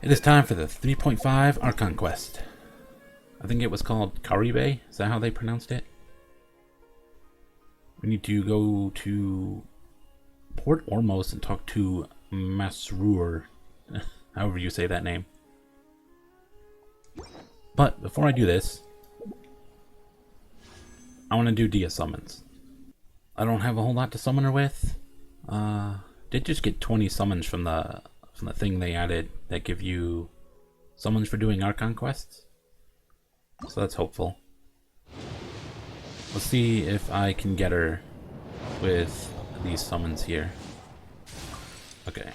It is time for the 3.5 Archon quest. I think it was called Caribert. Is that how they pronounced it? We need to go to Port Ormos and talk to Masrur, however you say that name. But before I do this, I want to do Dia summons. I don't have a whole lot to summon her with. Did just get 20 summons from the thing they added that give you summons for doing Archon quests. So that's hopeful. Let's see if I can get her with these summons here. Okay.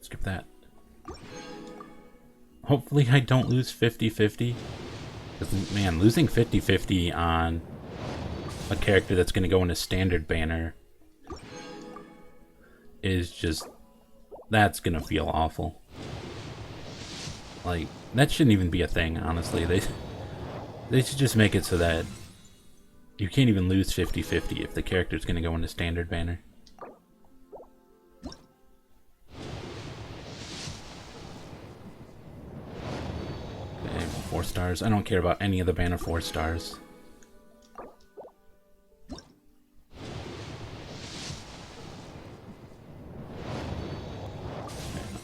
Skip that. Hopefully I don't lose 50-50. Because, man, losing 50-50 on a character that's going to go in a standard banner is just... that's going to feel awful. Like, that shouldn't even be a thing, honestly. They should just make it so that you can't even lose 50-50 if the character's going to go in a standard banner. Okay, 4 stars. I don't care about any of the banner 4 stars.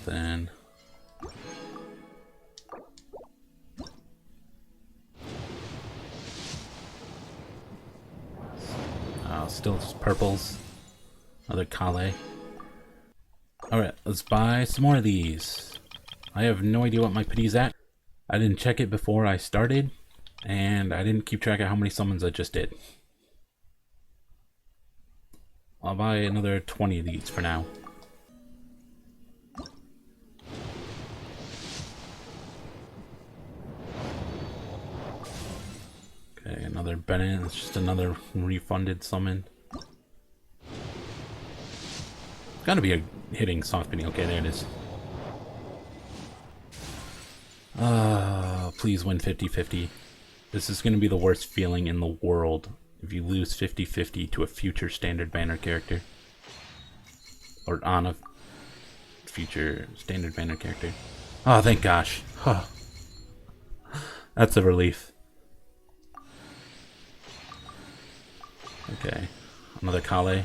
Nothing. Still just purples. Another Kale. Alright, let's buy some more of these. I have no idea what my pity's at. I didn't check it before I started, and I didn't keep track of how many summons I just did. I'll buy another 20 of these for now. Okay, another Bennett. It's just another refunded summon. Gotta be a hitting soft penny. Okay, there it is. Please win 50-50. This is gonna be the worst feeling in the world if you lose 50-50 to a future standard banner character. Or on a future standard banner character. Oh, thank gosh. Huh. That's a relief. Okay, another Kale.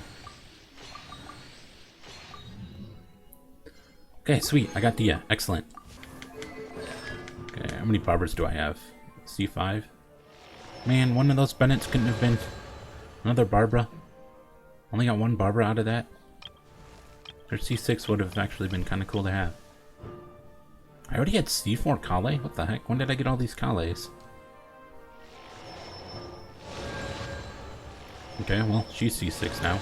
Okay, sweet. I got Dia. Excellent. Okay, how many Barbers do I have? C5? Man, one of those Bennetts couldn't have been another Barbara. Only got one Barbara out of that. Their C6 would have actually been kind of cool to have. I already had C4 Kale? What the heck? When did I get all these Kales? Okay, well, she's C6 now.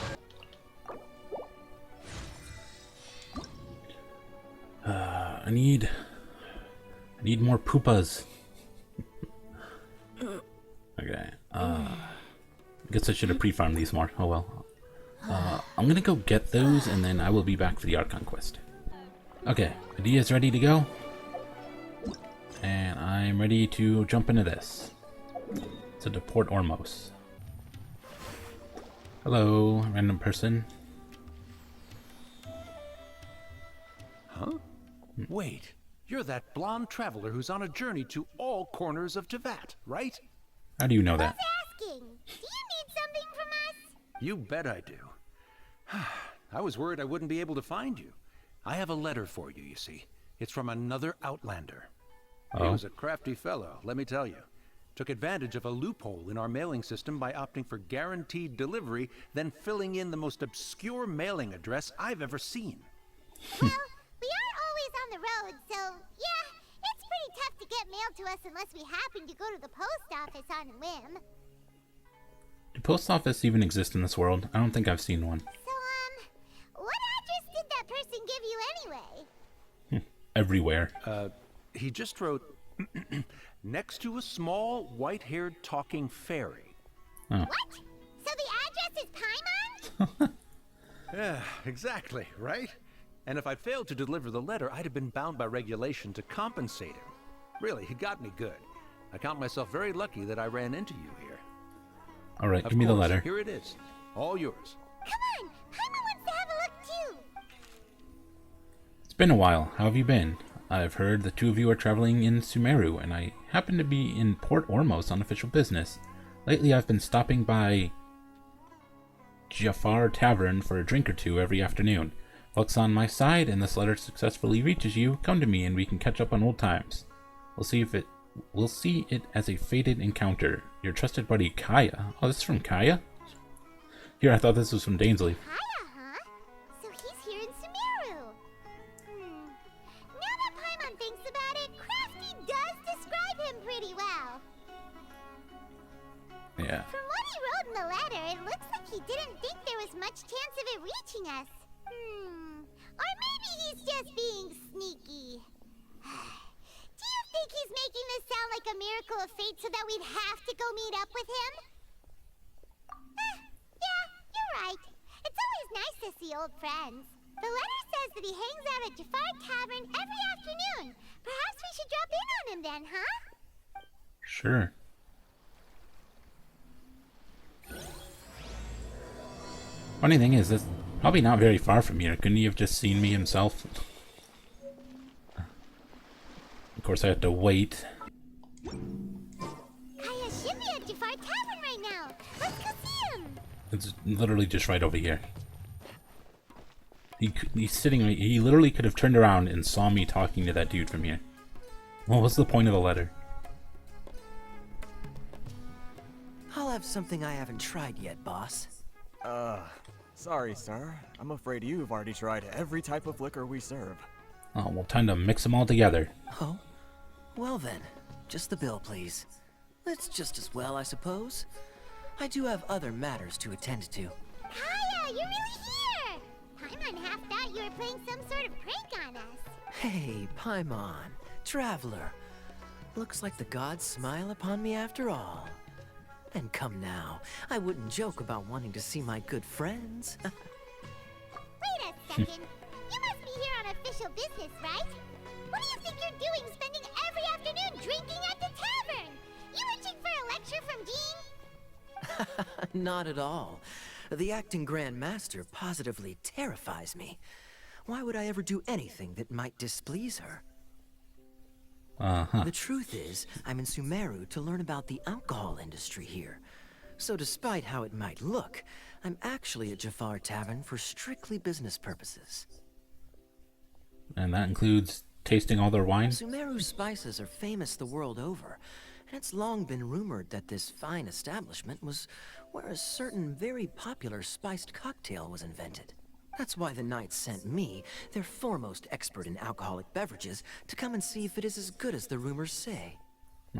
I need more poopas. Okay, I guess I should have pre-farmed these more. Oh well. I'm gonna go get those, and then I will be back for the Archon quest. Okay, Dia's ready to go. And I'm ready to jump into this. So to Port Ormos. Hello, random person. Huh? Wait, you're that blonde traveler who's on a journey to all corners of Teyvat, right? How do you know that? Who's asking? Do you need something from us? You bet I do. I was worried I wouldn't be able to find you. I have a letter for you, you see. It's from another Outlander. Oh. He was a crafty fellow, let me tell you. Took advantage of a loophole in our mailing system by opting for guaranteed delivery, then filling in the most obscure mailing address I've ever seen. Well, we are always on the road, so yeah, it's pretty tough to get mail to us unless we happen to go to the post office on a whim. Do post office even exist in this world? I don't think I've seen one. So, what address did that person give you anyway? Everywhere. He just wrote, next to a small, white-haired talking fairy. Oh. What? So the address is Paimon? Yeah, exactly, right? And if I'd failed to deliver the letter, I'd have been bound by regulation to compensate him. Really, he got me good. I count myself very lucky that I ran into you here. All right, Of give me the course, letter. Here it is. All yours. Come on, Paimon wants to have a look too. been a while. How have you been? I've heard the two of you are traveling in Sumeru, and I happen to be in Port Ormos on official business. Lately I've been stopping by Jafar Tavern for a drink or two every afternoon. Luck's on my side, and this letter successfully reaches you. Come to me and we can catch up on old times. We'll see it as a fated encounter. Your trusted buddy Kaya. Oh, this is from Kaya? Here, I thought this was from Dainsley. Kaya, huh? So he's here in Sumeru. Now that Paimon thinks about it, Crafty does describe him pretty well. Yeah. From what he wrote in the letter, it looks like he didn't think there was much chance of it reaching us. Or maybe he's just being sneaky. Do you think he's making this sound like a miracle of fate so that we'd have to go meet up with him? Yeah, you're right. It's always nice to see old friends. The letter says that he hangs out at Jafar Tavern every afternoon. Perhaps we should drop in on him then, huh? Sure. Funny thing is, that's probably not very far from here. Couldn't he have just seen me himself? Of course, I had to wait. Kaya should be at Jafar Tavern right now. Let's go see him. It's literally just right over here. He's sitting. He literally could have turned around and saw me talking to that dude from here. What was the point of the letter? I'll have something I haven't tried yet, boss. Sorry, sir. I'm afraid you've already tried every type of liquor we serve. Oh, well, time to mix them all together. Oh? Well then, just the bill, please. That's just as well, I suppose. I do have other matters to attend to. Kaya, you're really here! Paimon half thought you were playing some sort of prank on us. Hey, Paimon, traveler. Looks like the gods smile upon me after all. And come now, I wouldn't joke about wanting to see my good friends. Wait a second. You must be here on official business, right? What do you think you're doing spending every afternoon drinking at the tavern? You itching for a lecture from Jean? Not at all. The acting Grand Master positively terrifies me. Why would I ever do anything that might displease her? The truth is, I'm in Sumeru to learn about the alcohol industry here. So despite how it might look, I'm actually at Jafar Tavern for strictly business purposes. And that includes tasting all their wine? Sumeru spices are famous the world over, and it's long been rumored that this fine establishment was where a certain very popular spiced cocktail was invented. That's why the Knights sent me, their foremost expert in alcoholic beverages, to come and see if it is as good as the rumors say.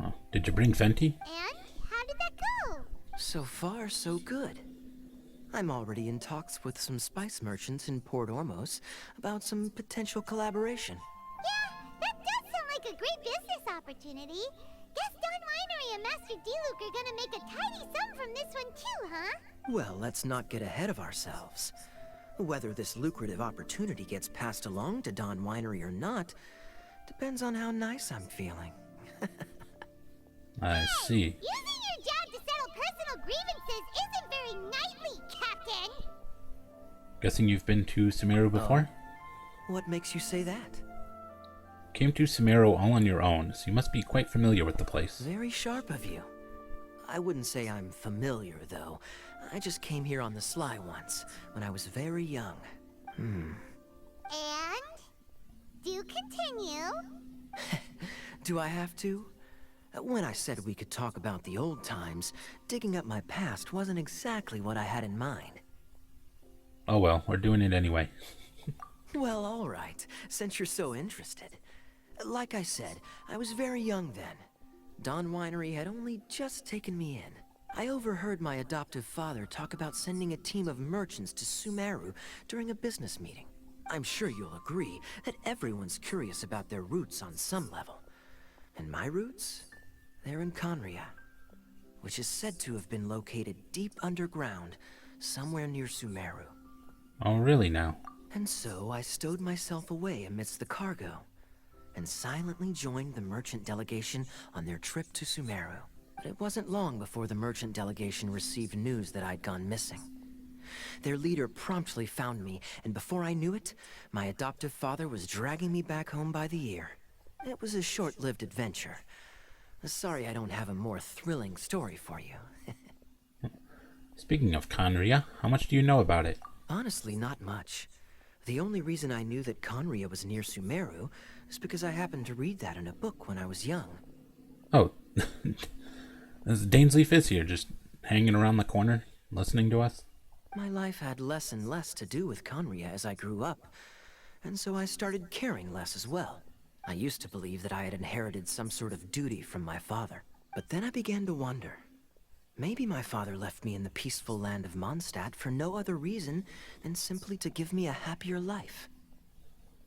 Oh, did you bring Fenty? And how did that go? So far, so good. I'm already in talks with some spice merchants in Port Ormos about some potential collaboration. Yeah, that does sound like a great business opportunity. Guess Don Winery and Master D-Luke are gonna make a tidy sum from this one too, huh? Well, let's not get ahead of ourselves. Whether this lucrative opportunity gets passed along to Don Winery or not depends on how nice I'm feeling. I see. Using your job to settle personal grievances isn't very knightly, Captain! Guessing you've been to Sumeru before? What makes you say that? Came to Sumeru all on your own, so you must be quite familiar with the place. Very sharp of you. I wouldn't say I'm familiar, though. I just came here on the sly once, when I was very young. And? Do continue. Do I have to? When I said we could talk about the old times, digging up my past wasn't exactly what I had in mind. Oh well, we're doing it anyway. Well, all right, since you're so interested. Like I said, I was very young then. Don Winery had only just taken me in. I overheard my adoptive father talk about sending a team of merchants to Sumeru during a business meeting. I'm sure you'll agree that everyone's curious about their roots on some level. And my roots? They're in Conria, which is said to have been located deep underground, somewhere near Sumeru. Oh really now? And so I stowed myself away amidst the cargo, and silently joined the merchant delegation on their trip to Sumeru. But it wasn't long before the merchant delegation received news that I'd gone missing. Their leader promptly found me, and before I knew it, my adoptive father was dragging me back home by the ear. It was a short-lived adventure. Sorry I don't have a more thrilling story for you. Speaking of Conria, how much do you know about it? Honestly, not much. The only reason I knew that Conria was near Sumeru is because I happened to read that in a book when I was young. Oh, Dainsleif is here, just hanging around the corner, listening to us. My life had less and less to do with Conria as I grew up, and so I started caring less as well. I used to believe that I had inherited some sort of duty from my father, but then I began to wonder. Maybe my father left me in the peaceful land of Mondstadt for no other reason than simply to give me a happier life.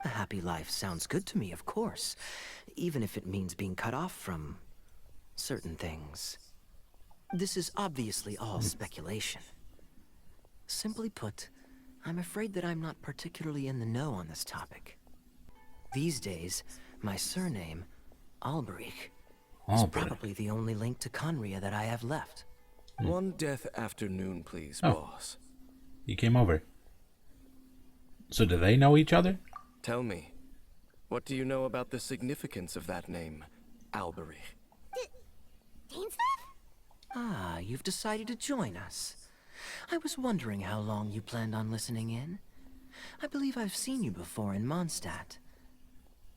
A happy life sounds good to me, of course, even if it means being cut off from certain things. This is obviously all speculation. Simply put, I'm afraid that I'm not particularly in the know on this topic. These days, my surname, Alberich, is probably the only link to Conria that I have left. One death afternoon, please, Oh. boss. You came over. So do they know each other? Tell me, what do you know about the significance of that name, Alberich? Dainsleif? Ah, you've decided to join us. I was wondering how long you planned on listening in. I believe I've seen you before in Mondstadt.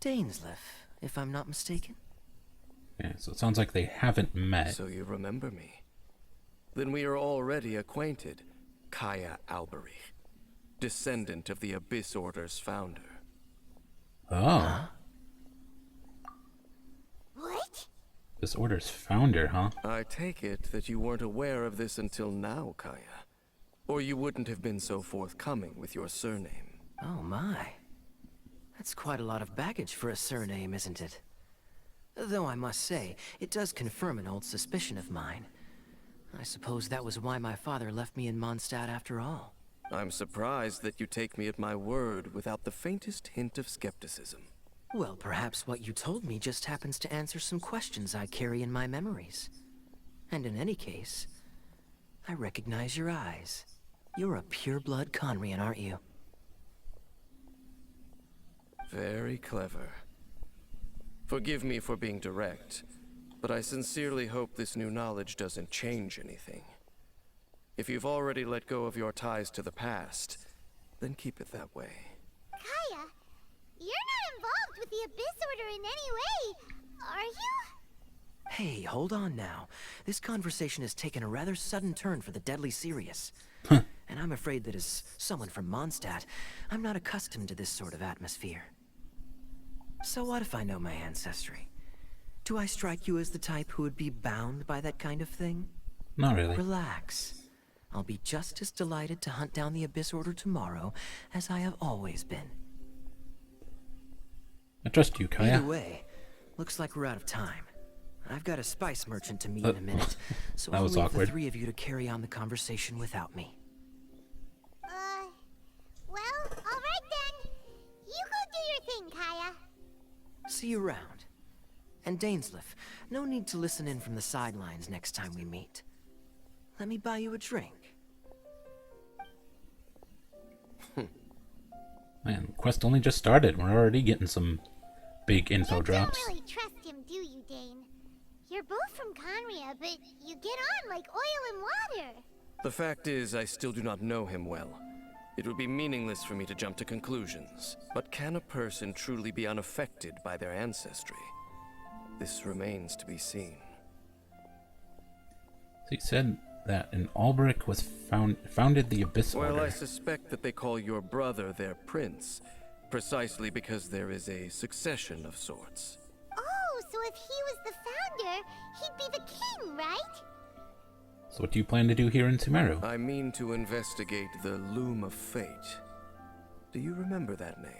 Dainsleif, if I'm not mistaken. Yeah, so it sounds like they haven't met. So you remember me. Then we are already acquainted, Kaya Alberich, descendant of the Abyss Order's founder. Oh. What? This order's founder, huh? I take it that you weren't aware of this until now, Kaya. Or you wouldn't have been so forthcoming with your surname. Oh my. That's quite a lot of baggage for a surname, isn't it? Though I must say, it does confirm an old suspicion of mine. I suppose that was why my father left me in Mondstadt after all. I'm surprised that you take me at my word without the faintest hint of skepticism. Well, perhaps what you told me just happens to answer some questions I carry in my memories. And in any case, I recognize your eyes. You're a pure-blood Conrian, aren't you? Very clever. Forgive me for being direct, but I sincerely hope this new knowledge doesn't change anything. If you've already let go of your ties to the past, then keep it that way. Kaya, you're not involved with the Abyss Order in any way, are you? Hey, hold on now. This conversation has taken a rather sudden turn for the deadly serious. And I'm afraid that as someone from Mondstadt, I'm not accustomed to this sort of atmosphere. So what if I know my ancestry? Do I strike you as the type who would be bound by that kind of thing? Not really. Relax. I'll be just as delighted to hunt down the Abyss Order tomorrow as I have always been. I trust you, Kaya. Either way, looks like we're out of time. I've got a spice merchant to meet in a minute, so that I'll was leave awkward. the three of you to carry on the conversation without me. Well, alright then. You go do your thing, Kaya. See you around. And Dainsleif, no need to listen in from the sidelines next time we meet. Let me buy you a drink. Man, quest only just started. We're already getting some big info You drops. don't really trust him, do you, Dane? You're both from Conria, but you get on like oil and water. The fact is, I still do not know him well. It would be meaningless for me to jump to conclusions. But can a person truly be unaffected by their ancestry? This remains to be seen. He said that an Alberich was founded the Abyss Well, Order. I suspect that they call your brother their prince, precisely because there is a succession of sorts. Oh, so if he was the founder, he'd be the king, right? So what do you plan to do here in Sumeru? I mean to investigate the Loom of Fate. Do you remember that name?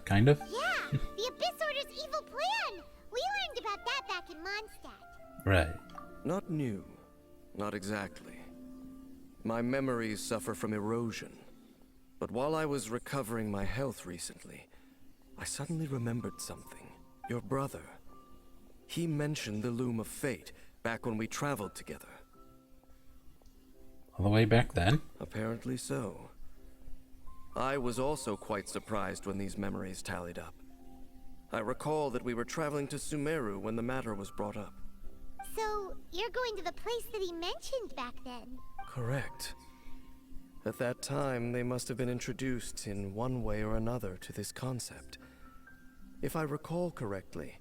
Kind of? Yeah, the Abyss Order's evil plan. We learned about that back in Mondstadt. Right. Not new. Not exactly. My memories suffer from erosion. But while I was recovering my health recently, I suddenly remembered something. Your brother. He mentioned the Loom of Fate back when we traveled together. All the way back then? Apparently so. I was also quite surprised when these memories tallied up. I recall that we were traveling to Sumeru when the matter was brought up. So, you're going to the place that he mentioned back then? Correct. At that time, they must have been introduced in one way or another to this concept. If I recall correctly,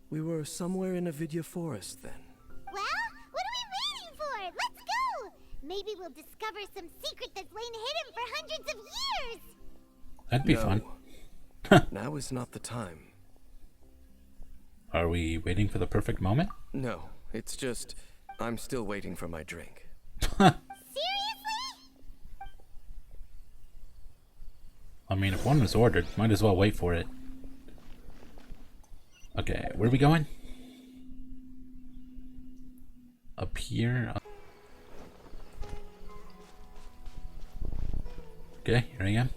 we were somewhere in Avidya Forest then. Well, what are we waiting for? Let's go! Maybe we'll discover some secret that's lain hidden for hundreds of years! That'd be No. fun. Now is not the time. Are we waiting for the perfect moment? No, it's just, I'm still waiting for my drink. Seriously? I mean, if one was ordered, might as well wait for it. Okay, where are we going? Up here. Okay, here I am.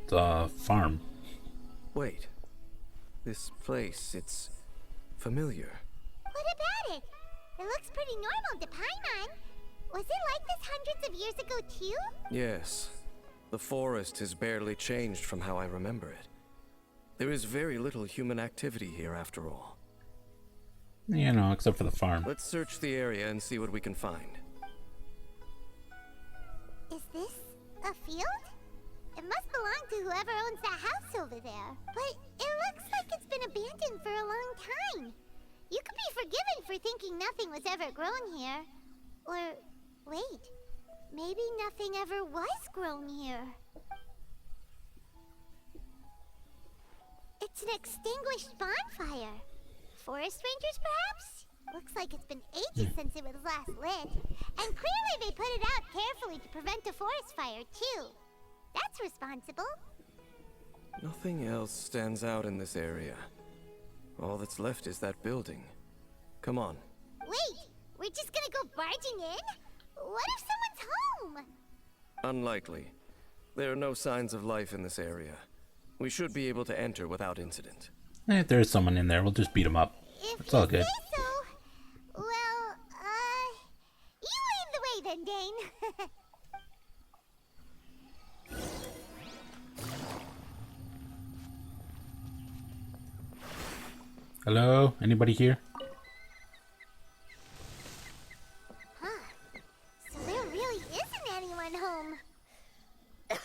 It's a farm. Wait. This place, it's familiar. What about it? It looks pretty normal to Paimon. Was it like this hundreds of years ago too? Yes. The forest has barely changed from how I remember it. There is very little human activity here after all. You know, except for the farm. Let's search the area and see what we can find. Is this a field? It must belong to whoever owns that house over there. But it looks like it's been abandoned for a long time. You could be forgiven for thinking nothing was ever grown here. Or, wait, maybe nothing ever was grown here. It's an extinguished bonfire. Forest rangers, perhaps? Looks like it's been ages since it was last lit. And clearly they put it out carefully to prevent a forest fire, too. That's responsible. Nothing else stands out in this area. All that's left is that building. Come on. Wait, we're just gonna go barging in? What if someone's home? Unlikely. There are no signs of life in this area. We should be able to enter without incident. If there's someone in there, we'll just beat them up. If It's all you good. say so. Well, you lead the way then, Dane. Hello? Anybody here? Huh. So there really isn't anyone home. Ugh.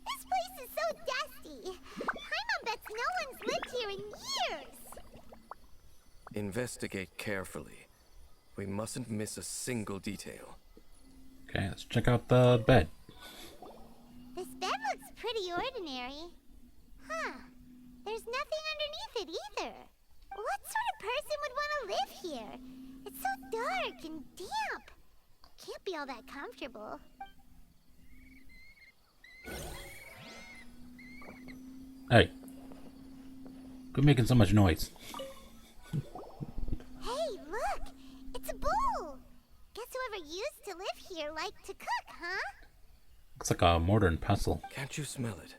This place is so dusty. Paimon bets no one's lived here in years. Investigate carefully. We mustn't miss a single detail. Okay, let's check out the bed. This bed looks pretty ordinary. Huh. There's nothing underneath it either. What sort of person would want to live here? It's so dark and damp. Can't be all that comfortable. Hey. Quit making so much noise. Hey, look! It's a bowl! Guess whoever used to live here liked to cook, huh? Looks like a mortar and pestle. Can't you smell it?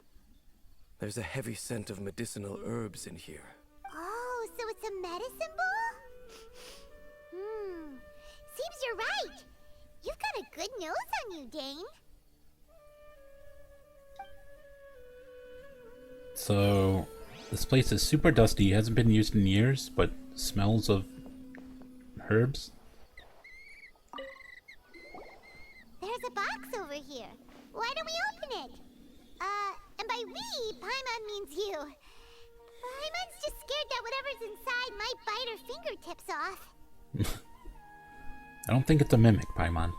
There's a heavy scent of medicinal herbs in here. Oh, so it's a medicine bowl? Seems you're right. You've got a good nose on you, Dane. So, this place is super dusty, hasn't been used in years, but smells of herbs. There's a box over here. Why don't we open it? And by we, Paimon means you. Paimon's just scared that whatever's inside might bite her fingertips off. I don't think it's a mimic, Paimon.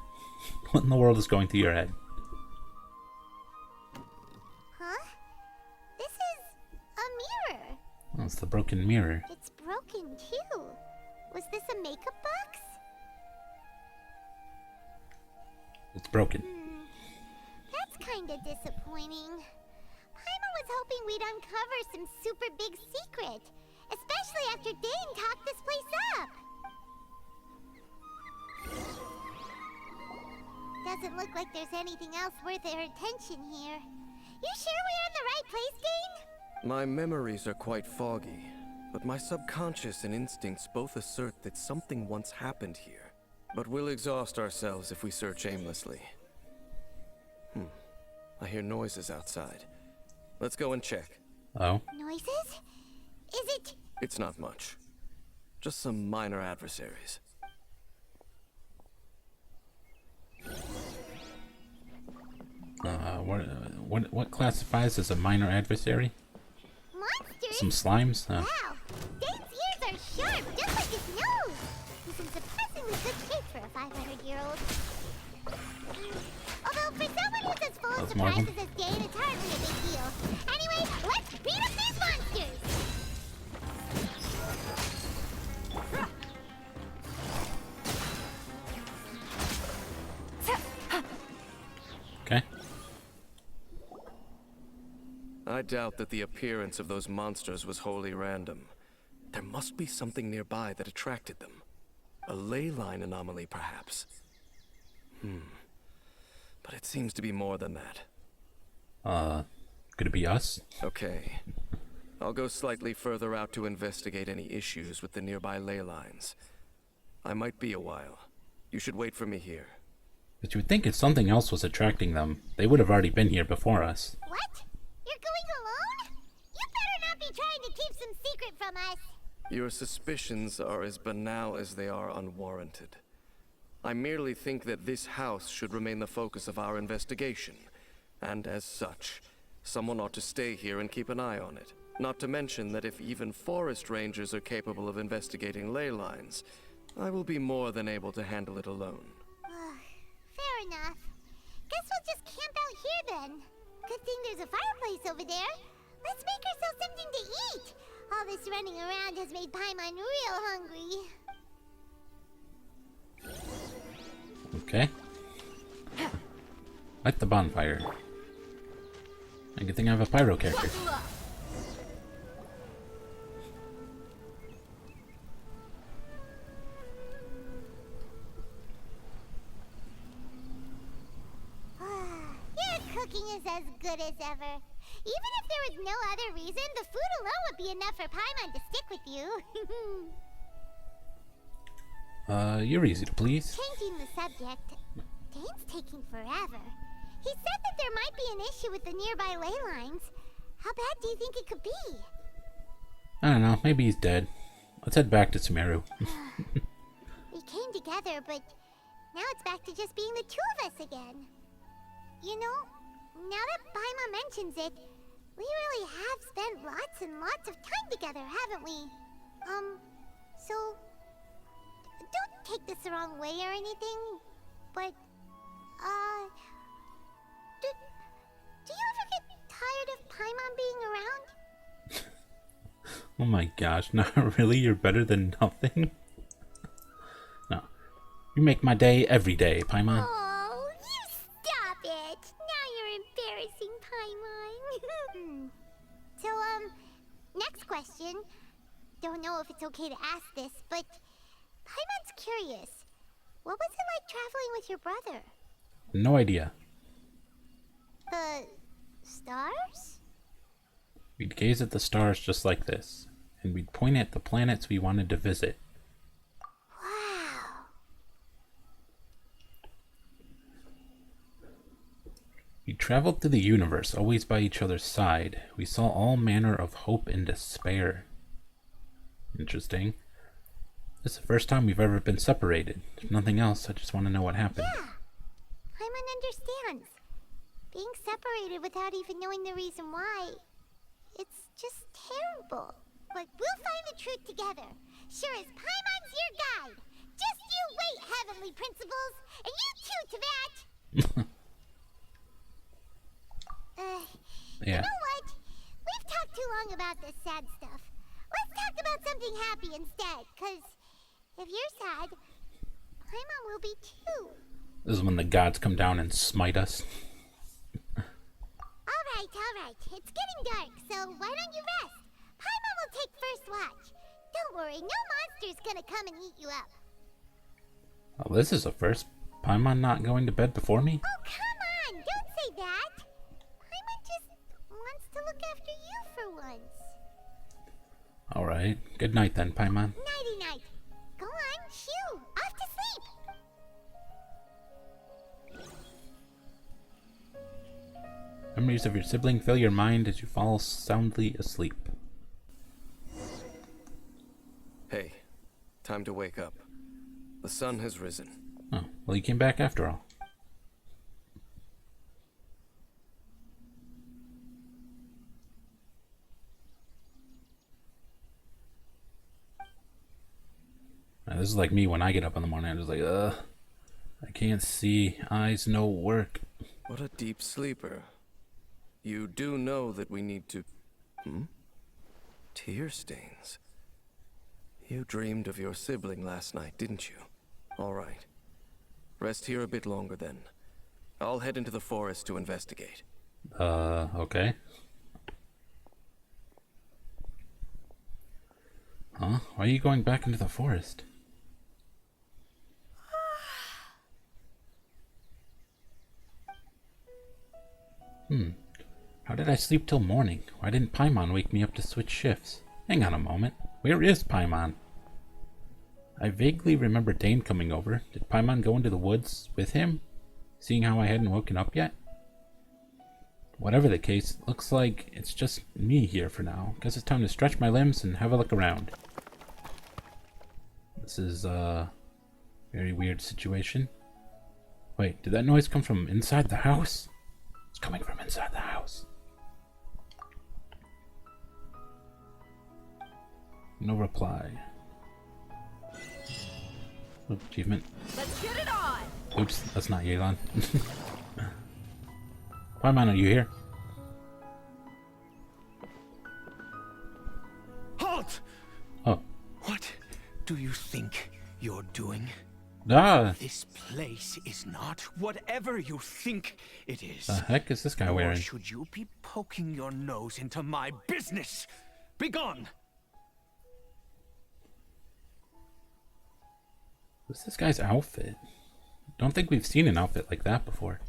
What in the world is going through your head? Huh? This is a mirror. Oh, it's the broken mirror. It's broken too. Was this a makeup box? It's broken. That's kinda disappointing. Paimon was hoping we'd uncover some super big secret, especially after Dane cocked this place up. Doesn't look like there's anything else worth our attention here. You sure we're in the right place, Dane? My memories are quite foggy. but my subconscious and instincts both assert that something once happened here. But we'll exhaust ourselves if we search aimlessly. I hear noises outside. Let's go and check. Oh, Noises? Is it... It's not much. Just some minor adversaries. what classifies as a minor adversary? monsters? Some slimes? Wow, Dane's ears are sharp, just like his nose. He's in surprisingly good shape for a 500-year-old. Although for someone who's as full of That's more of 'em. surprises as Dane, it's hardly a big deal. Anyway, let's beat up these monsters! Okay. I doubt that the appearance of those monsters was wholly random. There must be something nearby that attracted them. A ley line anomaly, perhaps. But it seems to be more than that. Could it be us? Okay. I'll go slightly further out to investigate any issues with the nearby ley lines. I might be a while. You should wait for me here. But you would think if something else was attracting them, they would have already been here before us. What? You're going alone? You better not be trying to keep some secret from us. Your suspicions are as banal as they are unwarranted. I merely think that this house should remain the focus of our investigation, and as such, someone ought to stay here and keep an eye on it. Not to mention that if even forest rangers are capable of investigating ley lines, I will be more than able to handle it alone. Fair enough. Guess we'll just camp out here then. Good thing there's a fireplace over there. Let's make ourselves something to eat. All this running around has made Paimon real hungry. Okay. Light the bonfire. A good thing I have a pyro character. Your cooking is as good as ever. Even if there was no other reason, the food alone would be enough for Paimon to stick with you. You're easy to please. Changing the subject, Dane's taking forever. He said that there might be an issue with the nearby ley lines. How bad do you think it could be? I don't know, maybe he's dead. Let's head back to Shimerin. We came together, but now it's back to just being the two of us again. You know, now that Paimon mentions it, we really have spent lots and lots of time together, haven't we? So, don't take this the wrong way or anything, but, do you ever get tired of Paimon being around? Oh my gosh, not really? You're better than nothing? No. You make my day every day, Paimon. Oh, you stop it! Now you're embarrassing, Paimon. So, next question. Don't know if it's okay to ask this, but Paimon's curious. What was it like traveling with your brother? No idea. The stars? We'd gaze at the stars just like this, and we'd point at the planets we wanted to visit. Wow. We traveled through the universe, always by each other's side. We saw all manner of hope and despair. Interesting. This is the first time we've ever been separated. If nothing else, I just want to know what happened. Yeah. Paimon understands. Being separated without even knowing the reason why, it's just terrible. But we'll find the truth together. Sure as Paimon's your guide. Just you wait, heavenly principles. And you too, Teyvat. Yeah. You know what? We've talked too long about this sad stuff. Let's talk about something happy instead, because if you're sad, Paimon will be too. This is when the gods come down and smite us. Alright. It's getting dark, so why don't you rest? Paimon will take first watch. Don't worry, no monster's gonna come and eat you up. Oh, this is a first. Paimon not going to bed before me? Oh, come on! Don't say that! Paimon just wants to look after you for once. Alright. Good night then, Paimon. Nighty-night. Go on, shoo. Off to sleep. Memories of your sibling fill your mind as you fall soundly asleep. Hey, time to wake up. The sun has risen. Oh, well, he came back after all. Now, this is like me when I get up in the morning. I'm just like, ugh. I can't see. Eyes no work. What a deep sleeper. You do know that we need to... Tear stains. You dreamed of your sibling last night, didn't you? All right. Rest here a bit longer then. I'll head into the forest to investigate. Okay. Huh? Why are you going back into the forest? How did I sleep till morning? Why didn't Paimon wake me up to switch shifts? Hang on a moment. Where is Paimon? I vaguely remember Dane coming over. Did Paimon go into the woods with him? Seeing how I hadn't woken up yet? Whatever the case, looks like it's just me here for now. Guess it's time to stretch my limbs and have a look around. This is a very weird situation. Wait, did that noise come from inside the house? It's coming from inside the house. No reply. Oops, achievement. Let's get it on. Oops, that's not Yelan. Paimon, are you here? Halt! Oh. What do you think you're doing? Ah! This place is not whatever you think it is. The heck is this guy Or wearing? should you be poking your nose into my business? Begone! What's this guy's outfit? Don't think we've seen an outfit like that before.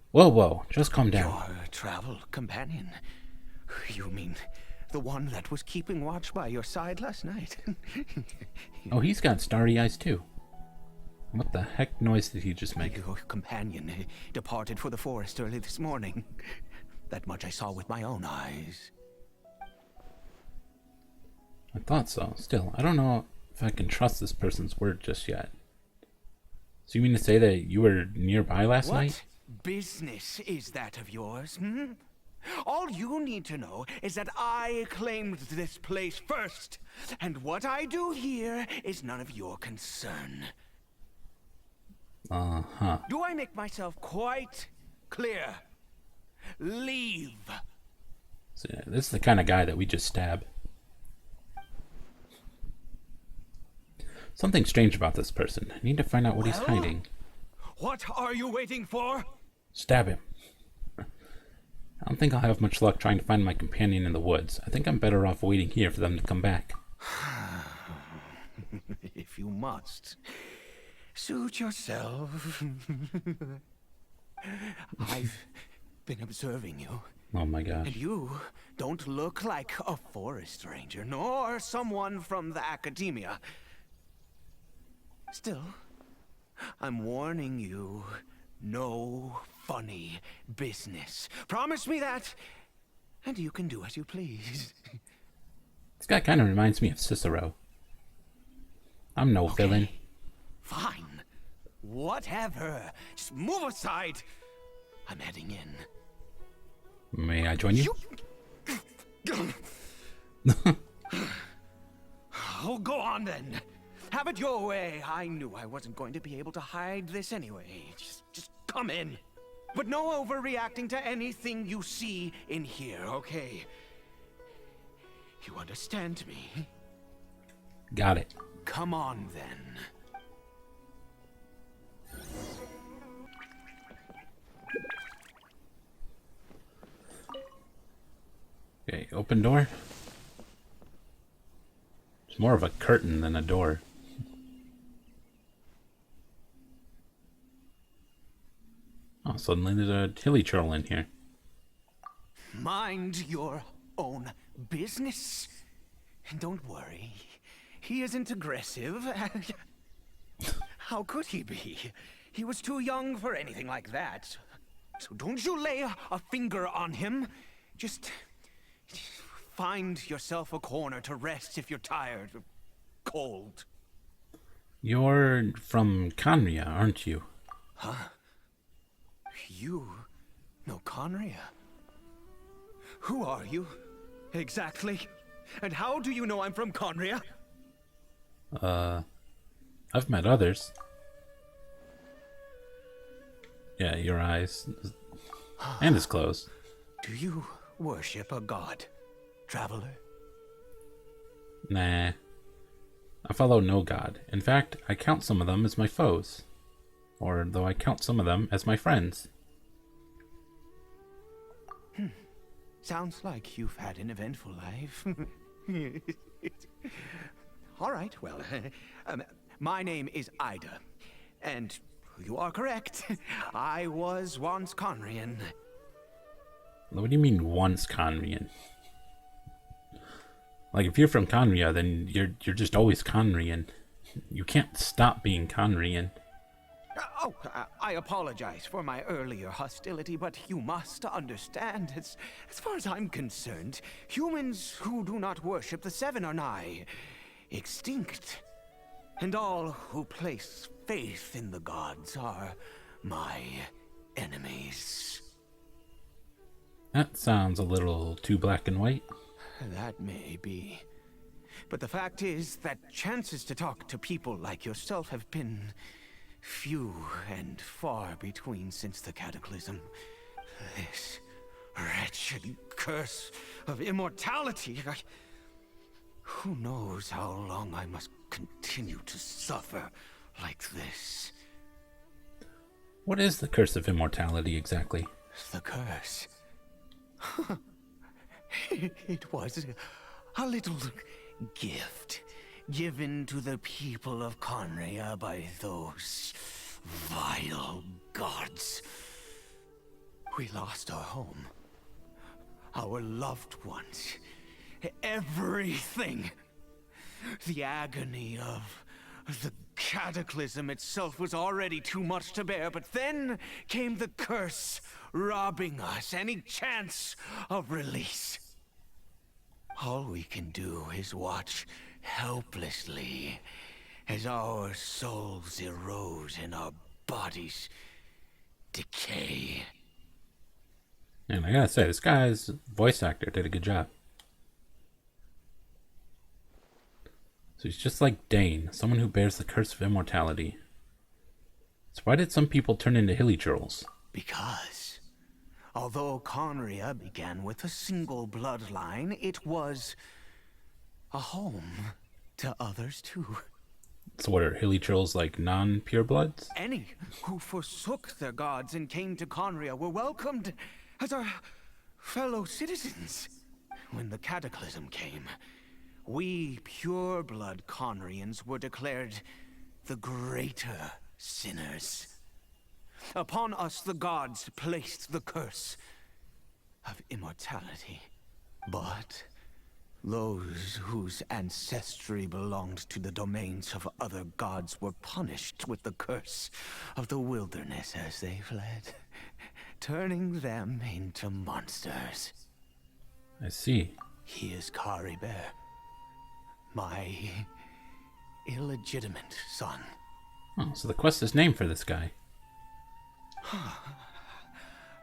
Whoa, whoa, just calm down. Your travel companion? You mean the one that was keeping watch by your side last night? Oh, he's got starry eyes too. What the heck noise did he just make? Your companion departed for the forest early this morning. That much I saw with my own eyes. I thought so. Still, I don't know if I can trust this person's word just yet. So you mean to say that you were nearby last night? What business is that of yours, hmm? All you need to know is that I claimed this place first, and what I do here is none of your concern. Uh-huh. Do I make myself quite clear? Leave. So, yeah, this is the kind of guy that we just stab. Something strange about this person. I need to find out what he's hiding. What are you waiting for? Stab him. I don't think I'll have much luck trying to find my companion in the woods. I think I'm better off waiting here for them to come back. If you must. Suit yourself. I've been observing you. Oh my gosh. And you don't look like a forest ranger, nor someone from the academia. Still, I'm warning you, no funny business. Promise me that, and you can do as you please. This guy kind of reminds me of Cicero. I'm no villain. Fine. Whatever. Just move aside. I'm heading in. May I join you? Oh, go on then. Have it your way. I knew I wasn't going to be able to hide this anyway. Just come in. But no overreacting to anything you see in here, okay? You understand me? Got it. Come on then. Okay, open door. It's more of a curtain than a door. Oh, suddenly there's a hilly churl in here. Mind your own business. Don't worry. He isn't aggressive. How could he be? He was too young for anything like that. So don't you lay a finger on him. Just find yourself a corner to rest if you're tired or cold. You're from Conria, aren't you? Huh? You know Conria? Who are you? Exactly. And how do you know I'm from Conria? I've met others. Yeah, your eyes. And his clothes. Do you worship a god, traveler? Nah. I follow no god. In fact, I count some of them as my foes. Or though I count some of them as my friends. Sounds like you've had an eventful life. All right, well, my name is Ida. And you are correct. I was once Conrian. What do you mean once Conrian? Like, if you're from Conria, then you're just always Conrian. You can't stop being Conrian. I apologize for my earlier hostility, but you must understand, as far as I'm concerned, humans who do not worship the Seven are nigh extinct. And all who place faith in the gods are my enemies. That sounds a little too black and white. That may be. But the fact is that chances to talk to people like yourself have been few and far between since the cataclysm. This wretched curse of immortality. Who knows how long I must continue to suffer like this? What is the curse of immortality exactly? The curse. It was a little gift given to the people of Conria by those vile gods. We lost our home, our loved ones, everything. The agony of the cataclysm itself was already too much to bear, but then came the curse, robbing us any chance of release. All we can do is watch helplessly as our souls erode and our bodies decay. And I gotta say, this guy's voice actor did a good job. So he's just like Dane, someone who bears the curse of immortality. So why did some people turn into hilly trolls? Because, although Conria began with a single bloodline, it was a home to others too. So what are hilly trolls, like non-purebloods? Any who forsook their gods and came to Conria were welcomed as our fellow citizens. When the cataclysm came, we pure-blood Conrians were declared the greater sinners. Upon us the gods placed the curse of immortality. But those whose ancestry belonged to the domains of other gods were punished with the curse of the wilderness as they fled, turning them into monsters. I see. He is Caribert, my illegitimate son. Oh, so the quest is named for this guy.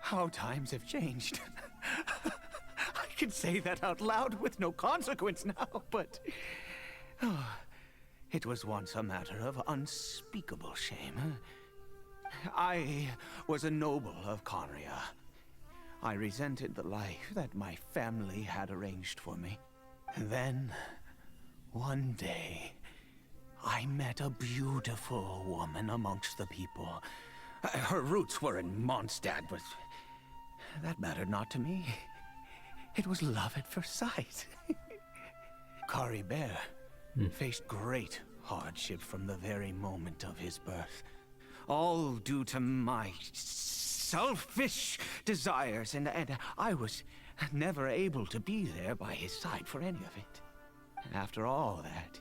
How times have changed. I can say that out loud with no consequence now, but it was once a matter of unspeakable shame. I was a noble of Conria. I resented the life that my family had arranged for me. Then, one day, I met a beautiful woman amongst the people. Her roots were in Mondstadt, but that mattered not to me. It was love at first sight. Caribert faced great hardship from the very moment of his birth. All due to my selfish desires, and I was never able to be there by his side for any of it. After all that,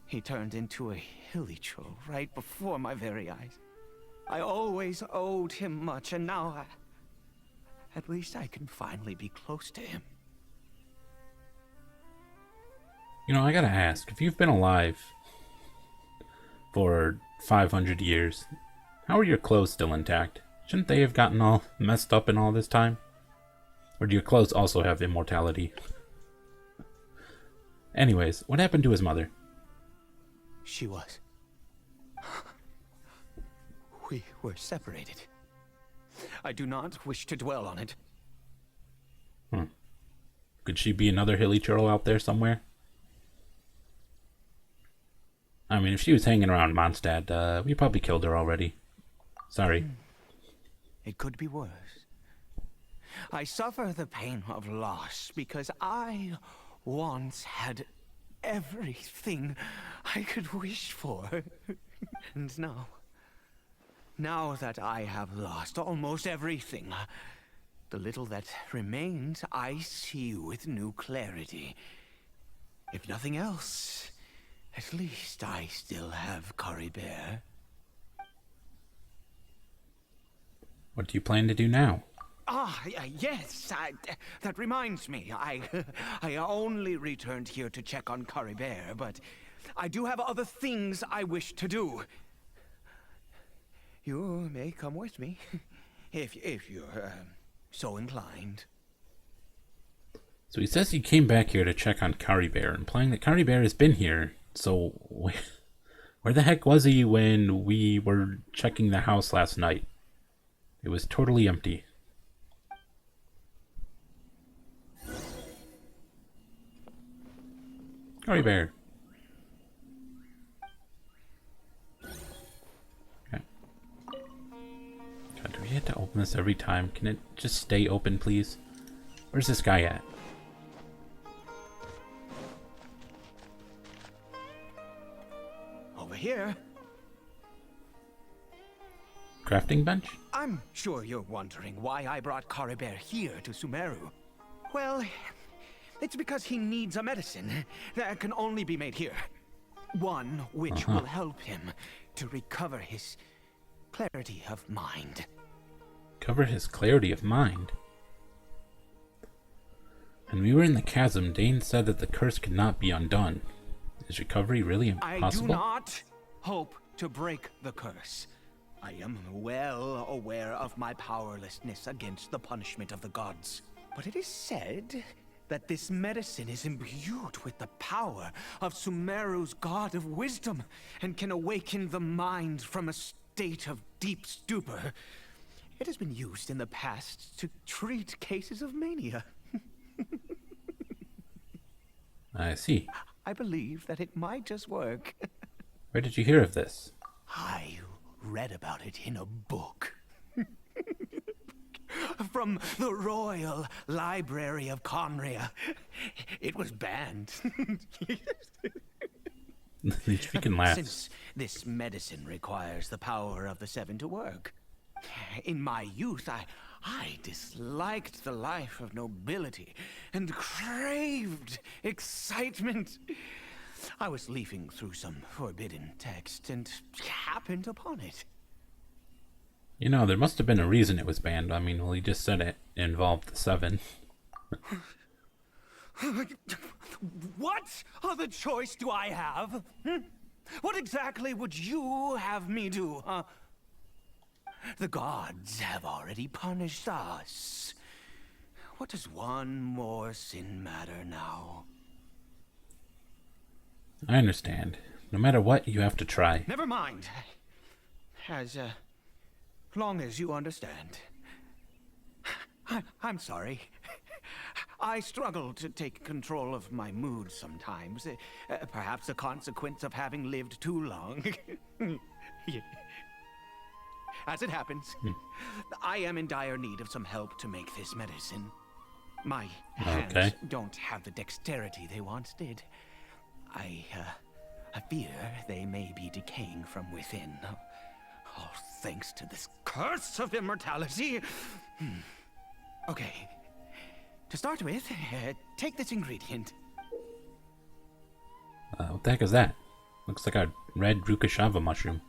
he turned into a hilichurl right before my very eyes. I always owed him much, and now at least I can finally be close to him. You know, I gotta ask, if you've been alive for 500 years, how are your clothes still intact? Shouldn't they have gotten all messed up in all this time? Or do your clothes also have immortality? Anyways, what happened to his mother? She was. We were separated. I do not wish to dwell on it. Could she be another hilichurl out there somewhere? I mean, if she was hanging around Mondstadt, we probably killed her already. Sorry. It could be worse. I suffer the pain of loss because I once had everything I could wish for. And now that I have lost almost everything, the little that remains I see with new clarity. If nothing else, at least I still have Caribert. What do you plan to do now? Yes, that reminds me. I only returned here to check on Caribert, but I do have other things I wish to do. You may come with me, if you're so inclined. So he says he came back here to check on Caribert, implying that Caribert has been here. So where the heck was he when we were checking the house last night? It was totally empty. Caribert. Okay. God, do we have to open this every time? Can it just stay open, please? Where's this guy at? Over here. Crafting bench? I'm sure you're wondering why I brought Caribert here to Sumeru. Well, it's because he needs a medicine that can only be made here. One which will help him to recover his clarity of mind. Cover his clarity of mind? When we were in the chasm, Dane said that the curse could not be undone. Is recovery really impossible? I do not hope to break the curse. I am well aware of my powerlessness against the punishment of the gods. But it is said that this medicine is imbued with the power of Sumeru's god of wisdom and can awaken the mind from a state of deep stupor. It has been used in the past to treat cases of mania. I see. I believe that it might just work. Where did you hear of this? I read about it in a book. From the Royal Library of Conria. It was banned. These freaking laughs. Since this medicine requires the power of the Seven to work. In my youth, I disliked the life of nobility and craved excitement. I was leafing through some forbidden text and happened upon it. You know, there must have been a reason it was banned. I mean, well, he just said it involved the Seven. What other choice do I have? What exactly would you have me do, huh? The gods have already punished us. What does one more sin matter now? I understand. No matter what, you have to try. Never mind. As long as you understand. I'm sorry. I struggle to take control of my mood sometimes. Perhaps a consequence of having lived too long. Yeah. As it happens, I am in dire need of some help to make this medicine. My hands don't have the dexterity they once did. I fear they may be decaying from within. All thanks to this curse of immortality. Okay. To start with, take this ingredient. What the heck is that? Looks like a red Rukashava mushroom.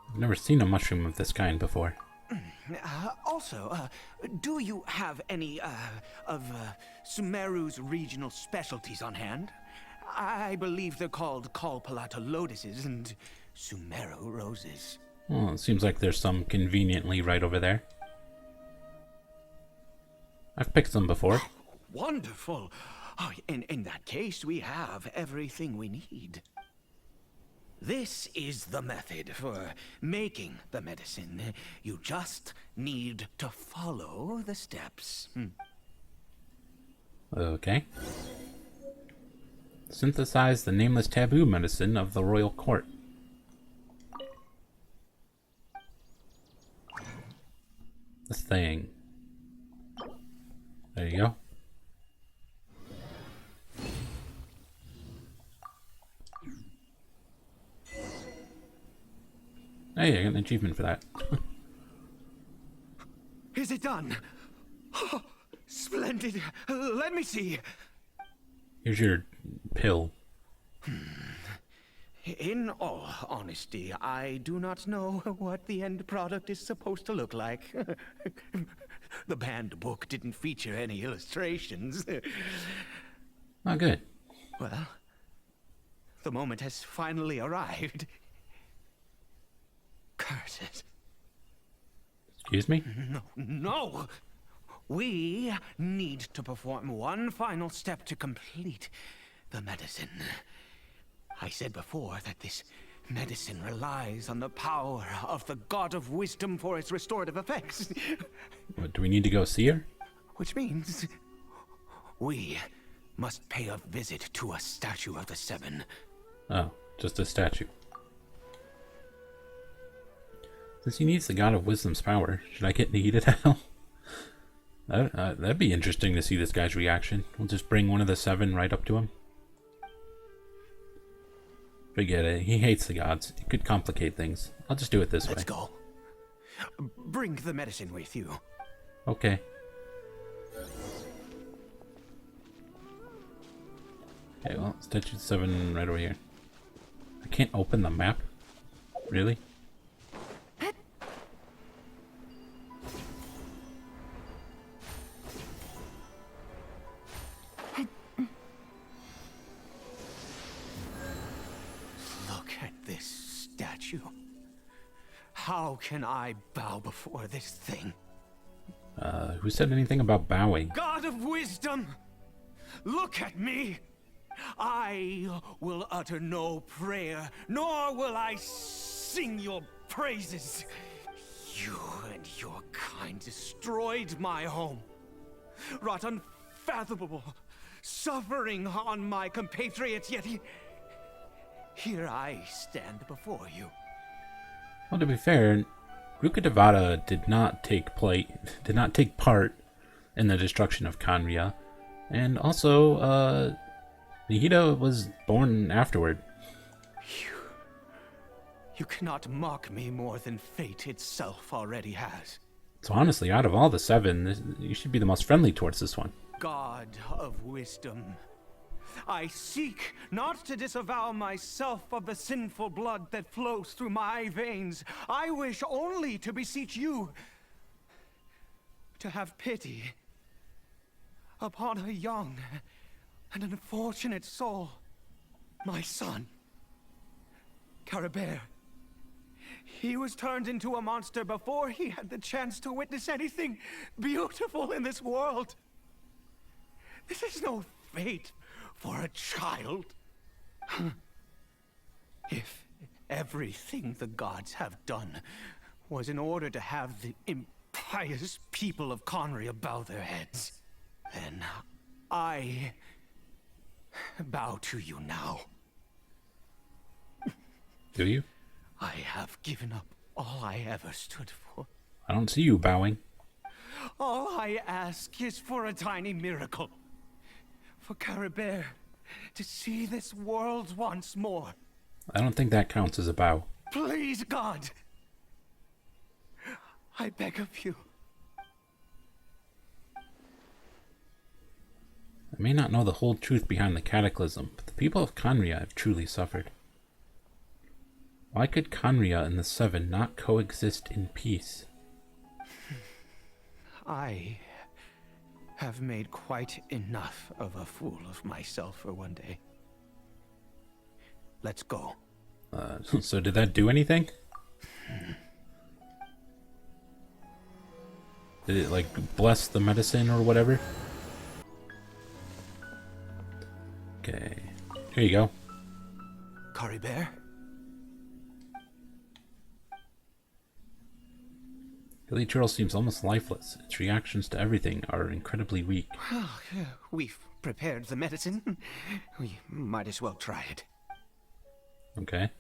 I've never seen a mushroom of this kind before. Also, do you have any, of Sumeru's regional specialties on hand? I believe they're called Kalpalata lotuses and Sumeru roses. Well, it seems like there's some conveniently right over there. I've picked them before. Wonderful. Oh, in that case, we have everything we need. This is the method for making the medicine. You just need to follow the steps. Okay. Synthesize the nameless taboo medicine of the royal court. This thing. There you go. Hey, I got an achievement for that. Is it done? Oh, splendid. Let me see. Here's your pill. In all honesty, I do not know what the end product is supposed to look like. The banned book didn't feature any illustrations. Oh, good. Well, the moment has finally arrived. Curse it. Excuse me? No! We need to perform one final step to complete the medicine. I said before that this medicine relies on the power of the God of Wisdom for its restorative effects. What, do we need to go see her? Which means we must pay a visit to a statue of the Seven. Oh, just a statue. Since he needs the God of Wisdom's power, should I get needed out? That'd be interesting to see this guy's reaction. We'll just bring one of the seven right up to him. Forget it. He hates the gods. It could complicate things. I'll just do it this way. Let's go. Bring the medicine with you. Okay. Okay, well, statue 7 right over here. I can't open the map? Really? Look at this statue. How can I bow before this thing? Who said anything about bowing? God of Wisdom! Look at me! I will utter no prayer, nor will I sing your praises. You and your kind destroyed my home, wrought unfathomable suffering on my compatriots, yet here I stand before you. Well, to be fair, Rukkhadevata did not take part in the destruction of Kanria, and also, Nihida was born afterward. You cannot mock me more than fate itself already has. So honestly, out of all the 7, you should be the most friendly towards this one. God of Wisdom, I seek not to disavow myself of the sinful blood that flows through my veins. I wish only to beseech you to have pity upon a young and unfortunate soul, my son, Caribert. He was turned into a monster before he had the chance to witness anything beautiful in this world. This is no fate for a child. If everything the gods have done was in order to have the impious people of Conria bow their heads, then I bow to you now. Do you? I have given up all I ever stood for. I don't see you bowing. All I ask is for a tiny miracle. For Caribert to see this world once more. I don't think that counts as a bow. Please, God. I beg of you. I I may not know the whole truth behind the cataclysm, but the people of Conria have truly suffered. Why could Conria and the Seven not coexist in peace? I have made quite enough of a fool of myself for one day. Let's go. So did that do anything? Did it, like, bless the medicine or whatever? Okay. Here you go. Caribert? Billy Turtle seems almost lifeless. Its reactions to everything are incredibly weak. We've prepared the medicine. We might as well try it. Okay.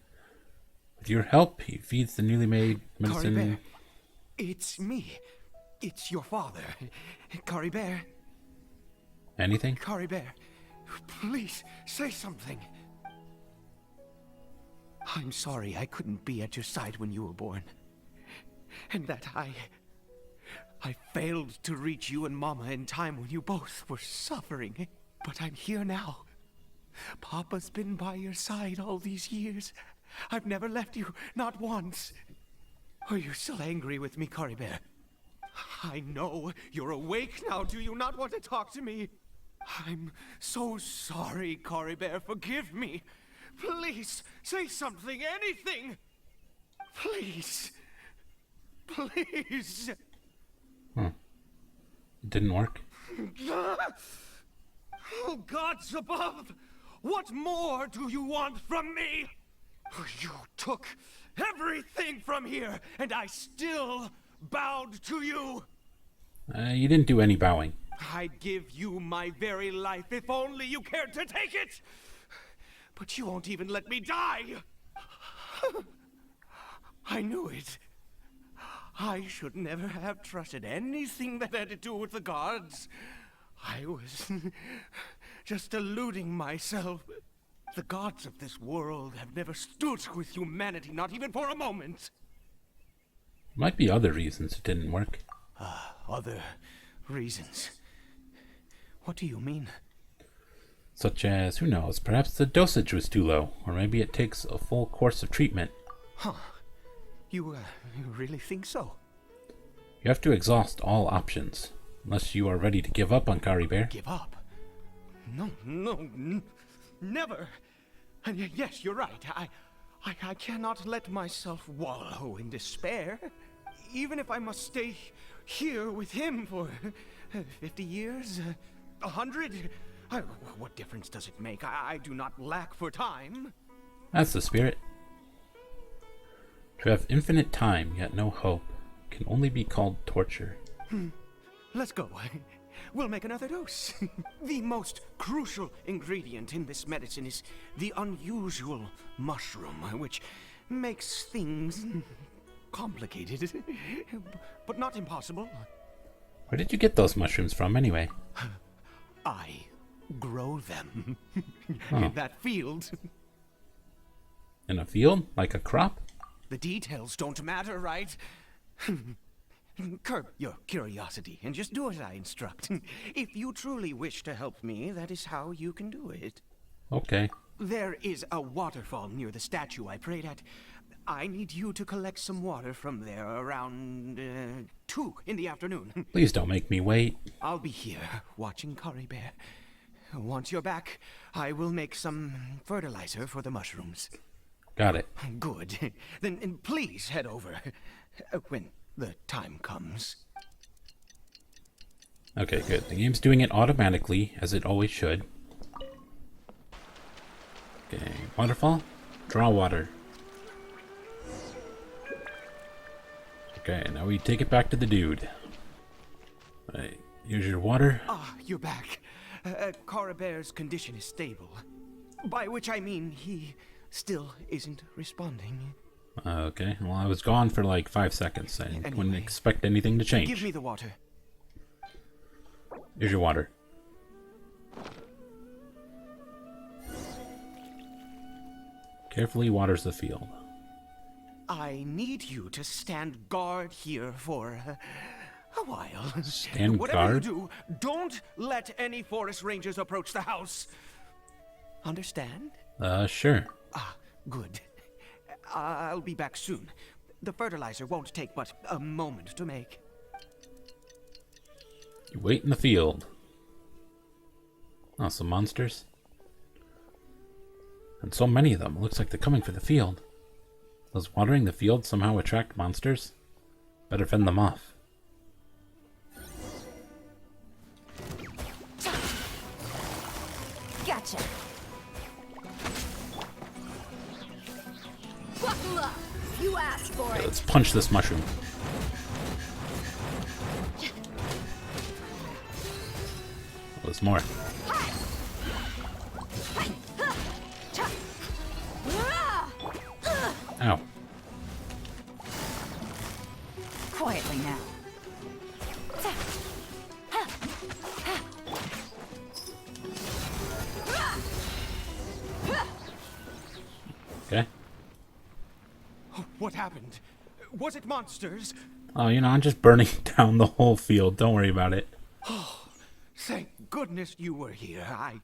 With your help, he feeds the newly made medicine. Caribert, it's me. It's your father. Caribert. Anything? Caribert, please say something. I'm sorry I couldn't be at your side when you were born. And that I failed to reach you and Mama in time when you both were suffering. But I'm here now. Papa's been by your side all these years. I've never left you, not once. Are you still angry with me, Caribert? I know you're awake now. Do you not want to talk to me? I'm so sorry, Caribert. Forgive me. Please, say something, anything. Please. Please. It didn't work. Oh, gods above! What more do you want from me? You took everything from here, and I still bowed to you. You didn't do any bowing. I'd give you my very life if only you cared to take it. But you won't even let me die. I knew it. I should never have trusted anything that had to do with the gods. I was just deluding myself. The gods of this world have never stood with humanity, not even for a moment. Might be other reasons it didn't work. Other reasons? What do you mean? Such as, who knows, perhaps the dosage was too low, or maybe it takes a full course of treatment. Huh. You really think so? You have to exhaust all options, unless you are ready to give up on Caribert. Give up? No, never. And yes, you're right. I cannot let myself wallow in despair. Even if I must stay here with him for 50 years, 100. What difference does it make? I do not lack for time. That's the spirit. To have infinite time, yet no hope, can only be called torture. Let's go. We'll make another dose. The most crucial ingredient in this medicine is the unusual mushroom, which makes things complicated, but not impossible. Where did you get those mushrooms from, anyway? I grow them Oh. in that field. In a field? Like a crop? The details don't matter, right? Curb your curiosity and just do as I instruct. If you truly wish to help me, that is how you can do it. Okay. There is a waterfall near the statue I prayed at. I need you to collect some water from there around 2 in the afternoon. Please don't make me wait. I'll be here watching Caribert. Once you're back, I will make some fertilizer for the mushrooms. Got it. Good. Then please head over when the time comes. Okay, good. The game's doing it automatically, as it always should. Okay, waterfall. Draw water. Okay, now we take it back to the dude. Alright, here's your water. Ah, you're back. Caribert's condition is stable. By which I mean he still isn't responding. Okay, well, I was gone for like 5 seconds. I wouldn't Anyway, expect anything to change. Give me the water. Here's your water. Carefully waters the field. I need you to stand guard here for A while. Stand Whatever guard? you do, don't let any forest rangers approach the house. Understand? Sure. Ah, good. I'll be back soon. The fertilizer won't take but a moment to make. You wait in the field. Oh, some monsters. And so many of them. It looks like they're coming for the field. Does watering the field somehow attract monsters? Better fend them off. Gotcha. Buckle up. You asked for Okay, it. let's punch this mushroom. Oh, there's more. Ow. Quietly now. Okay. What happened? Was it monsters? Oh, you know, I'm just burning down the whole field. Don't worry about it. Thank goodness you were here. I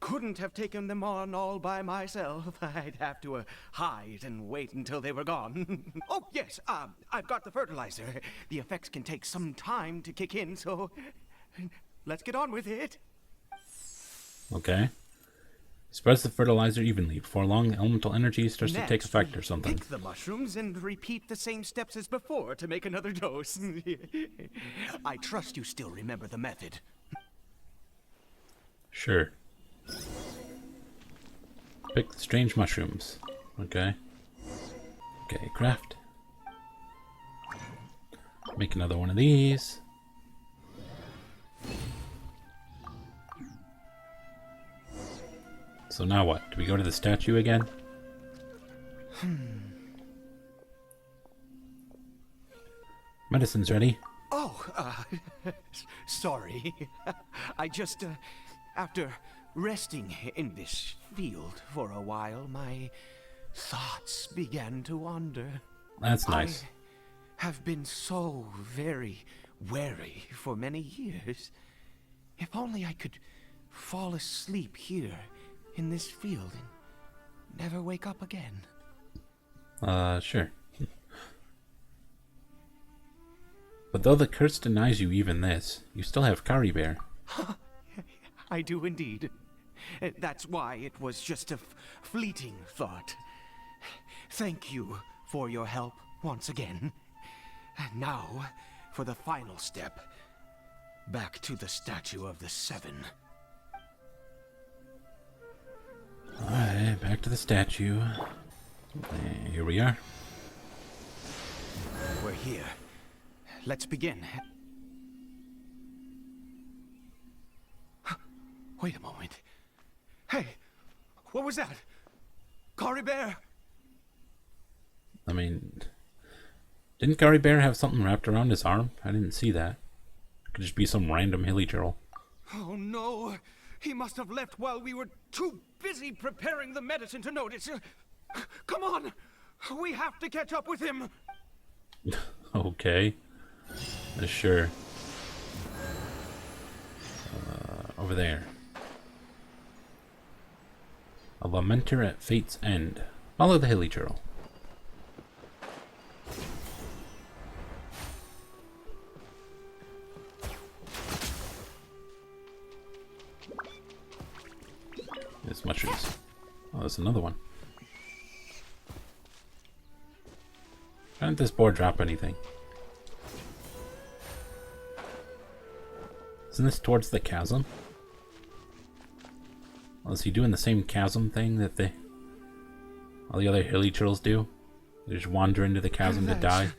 couldn't have taken them on all by myself. I'd have to hide and wait until they were gone. Oh, yes, I've got the fertilizer. The effects can take some time to kick in, so let's get on with it. Okay. Spreads the fertilizer evenly. Before long, the elemental energy starts to take Next, effect we or something. pick the mushrooms and repeat the same steps as before to make another dose. I trust you still remember the method. Sure. Pick the strange mushrooms. Okay. Okay, craft. Make another one of these. So now what? Do we go to the statue again? Medicine's ready. Oh, sorry. I just, after resting in this field for a while, my thoughts began to wander. That's nice. I have been so very wary for many years. If only I could fall asleep here in this field and never wake up again. Sure. But though the curse denies you even this, you still have Caribert. I do indeed. That's why it was just a fleeting thought. Thank you for your help once again. And now, for the final step. Back to the Statue of the Seven. Alright, back to the statue. Here we are. We're here. Let's begin. Wait a moment. Hey, what was that? Caribert! I mean, didn't Caribert have something wrapped around his arm? I didn't see that. It could just be some random hilly turtle. Oh no! He must have left while we were too busy preparing the medicine to notice. Come on! We have to catch up with him! Okay. Sure. Over there. A lamenter at fate's end. Follow the hilly turtle. There's mushrooms. Oh, there's another one. Why didn't this board drop anything? Isn't this towards the chasm? Well, is he doing the same chasm thing that all the other hilly turtles do? They just wander into the chasm to die?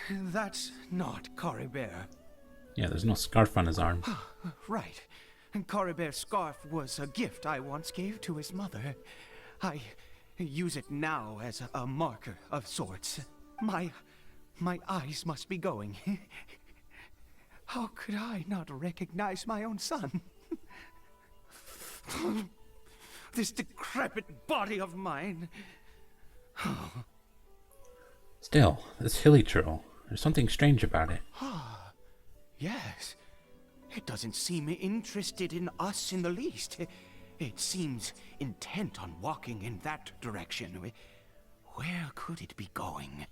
That's not Caribert. Yeah, there's no scarf on his arm. Right. Caribert's scarf was a gift I once gave to his mother. I use it now as a marker of sorts. My eyes must be going. How could I not recognize my own son? This decrepit body of mine. Still, this hilly turtle, there's something strange about it. Yes. It doesn't seem interested in us in the least. It seems intent on walking in that direction. Where could it be going?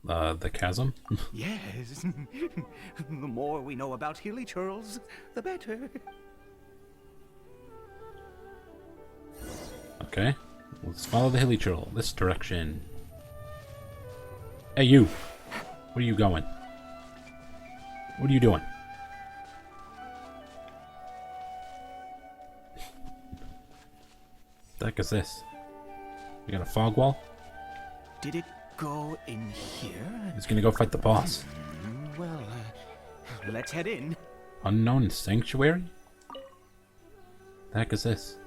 The chasm? Yes. The more we know about hilly churls, the better. Okay. Let's follow the hilly churl. This direction. Hey, you! Where are you going? What are you doing? The heck is this? You got a fog wall? Did it go in here? He's gonna go fight the boss. Well, let's head in. Unknown sanctuary? The heck is this?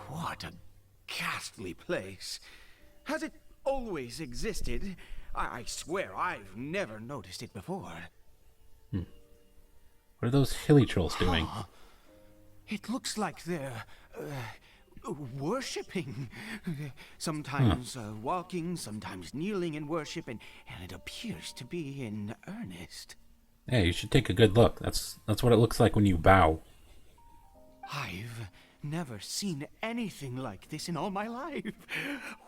What a ghastly place. Has it always existed? I swear I've never noticed it before. What are those hilly trolls doing? It looks like they're worshipping. Sometimes walking, sometimes kneeling in worship, and it appears to be in earnest. Hey, you should take a good look. That's what it looks like when you bow. I've never seen anything like this in all my life.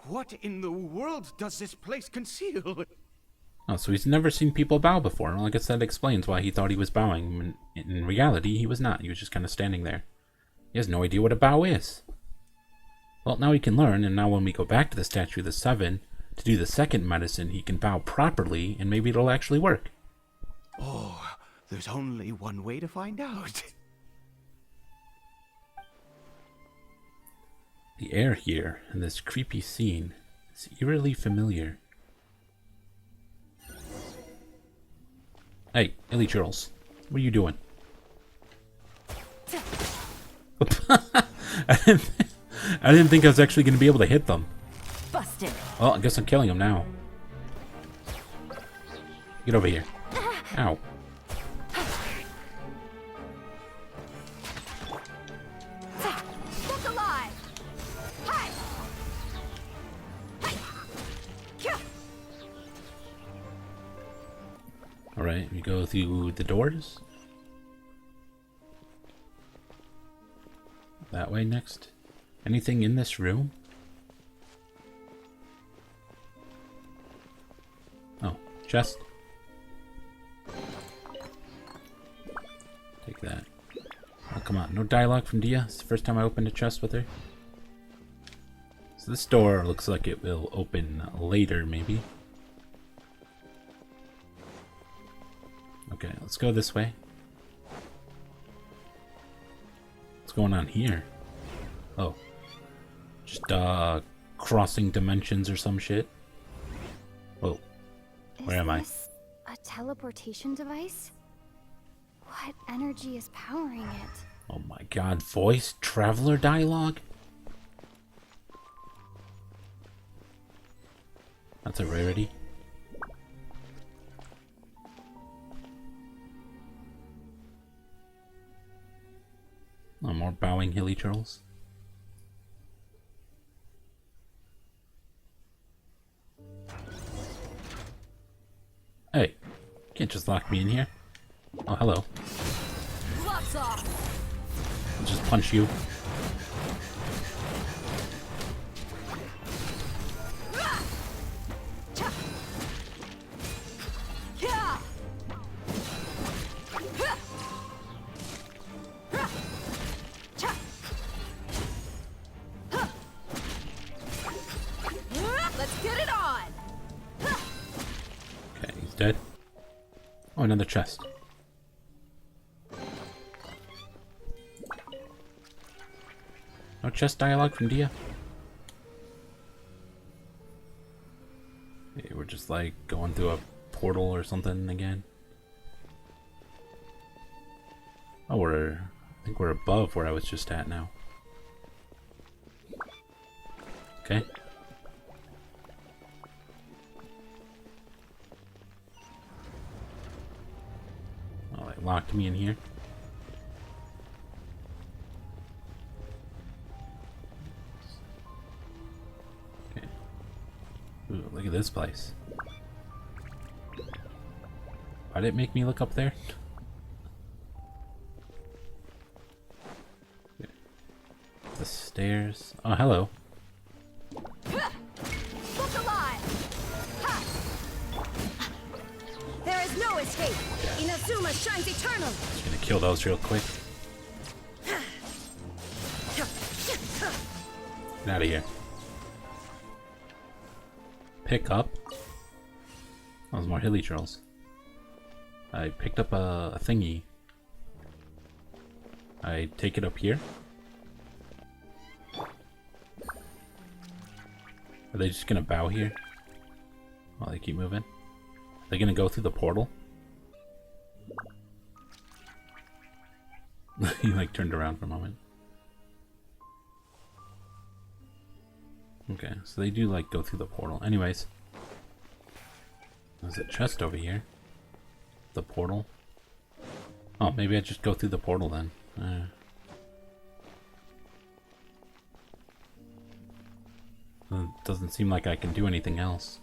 What in the world does this place conceal? Oh, so he's never seen people bow before. Well, I guess that explains why he thought he was bowing. In reality, he was not. He was just kind of standing there. He has no idea what a bow is. Well, now he can learn, and now when we go back to the Statue of the Seven to do the second medicine, he can bow properly, and maybe it'll actually work. Oh, there's only one way to find out. The air here, in this creepy scene, is eerily familiar. Hey, Illy Churls, what are you doing? I didn't think I was actually going to be able to hit them. Busted. Well, I guess I'm killing them now. Get over here. Ow. Look alive. Hi. Alright, we go through the doors. That way next. Anything in this room? Oh, chest. Take that. Oh, come on. No dialogue from Dia. It's the first time I opened a chest with her. So this door looks like it will open later, maybe. Okay, let's go this way. What's going on here? Oh. Just, crossing dimensions or some shit. Whoa. Where am I? Is this a teleportation device? What energy is powering it? Oh my god, voice traveler dialogue? That's a rarity. No more bowing hilly trolls. Hey, you can't just lock me in here. Oh, hello. Gloves off. I'll just punch you. Let's get it on. Okay, he's dead. Oh, another chest. No chest dialogue from Dia? Okay, we're just like going through a portal or something again. Oh, I think we're above where I was just at now. Okay. Oh, they locked me in here. Okay. Ooh, look at this place. Why did it make me look up there? Okay. The stairs. Oh, hello. Look alive! Ha! There is no escape. Inazuma shines eternal. Just gonna kill those real quick. Get out of here. Pick up. Oh, there's more hilly trolls. I picked up a thingy. I take it up here. Are they just gonna bow here while they keep moving? Are they gonna go through the portal? He like turned around for a moment. Okay, so they do like go through the portal. Anyways, there's a chest over here. The portal. Oh, maybe I just go through the portal then. It doesn't seem like I can do anything else.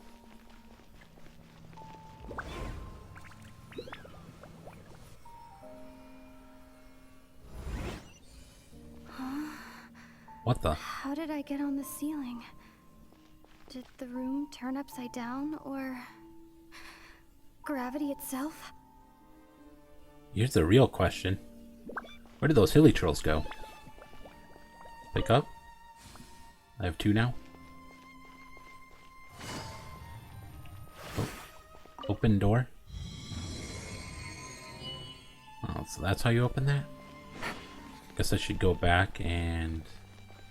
What the? How did I get on the ceiling? Did the room turn upside down, or gravity itself? Here's the real question. Where did those hilly trolls go? Pick up? I have 2 now. Oh. Open door. Oh, so that's how you open that? Guess I should go back and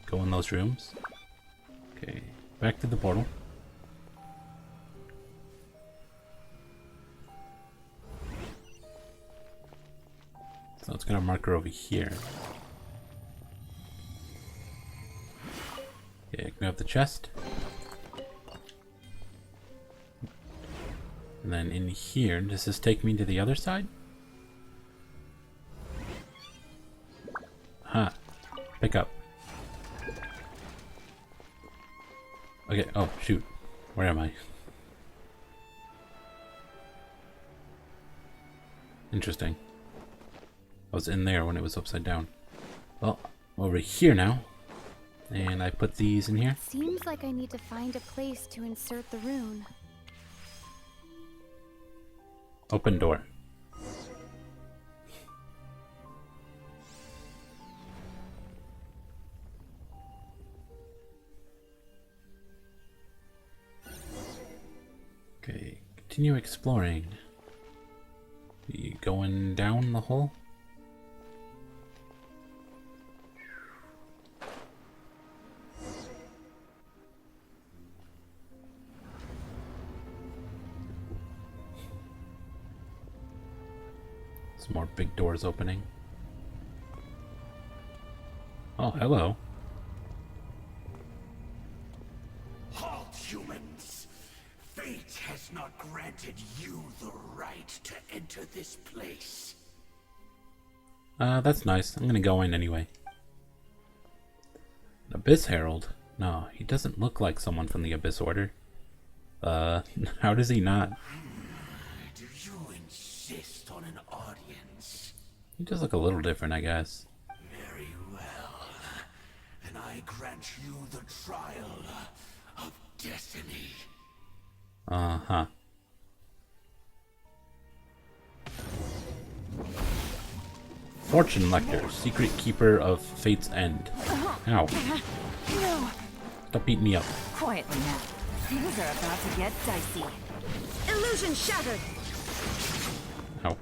go in those rooms. Okay, back to the portal. So it's got a marker over here. Okay, grab the chest. And then in here, does this take me to the other side? Huh. Pick up. Okay, oh shoot. Where am I? Interesting. I was in there when it was upside down. Well, over here now. And I put these in here. Seems like I need to find a place to insert the rune. Open door. Okay, continue exploring. You going down the hole? Some more big doors opening. Oh, hello. Halt, humans! Fate has not granted you the right to enter this place. That's nice. I'm gonna go in anyway. An Abyss Herald? No, he doesn't look like someone from the Abyss Order. How does he not? Do you insist on an audience? He does look a little different, I guess. Very well. Then I grant you the trial of destiny. Uh-huh. Fortune Lector, secret keeper of Fate's End. Ow. No. Stop beating me up. Quietly now. Things are about to get dicey. Illusion shattered. Ow.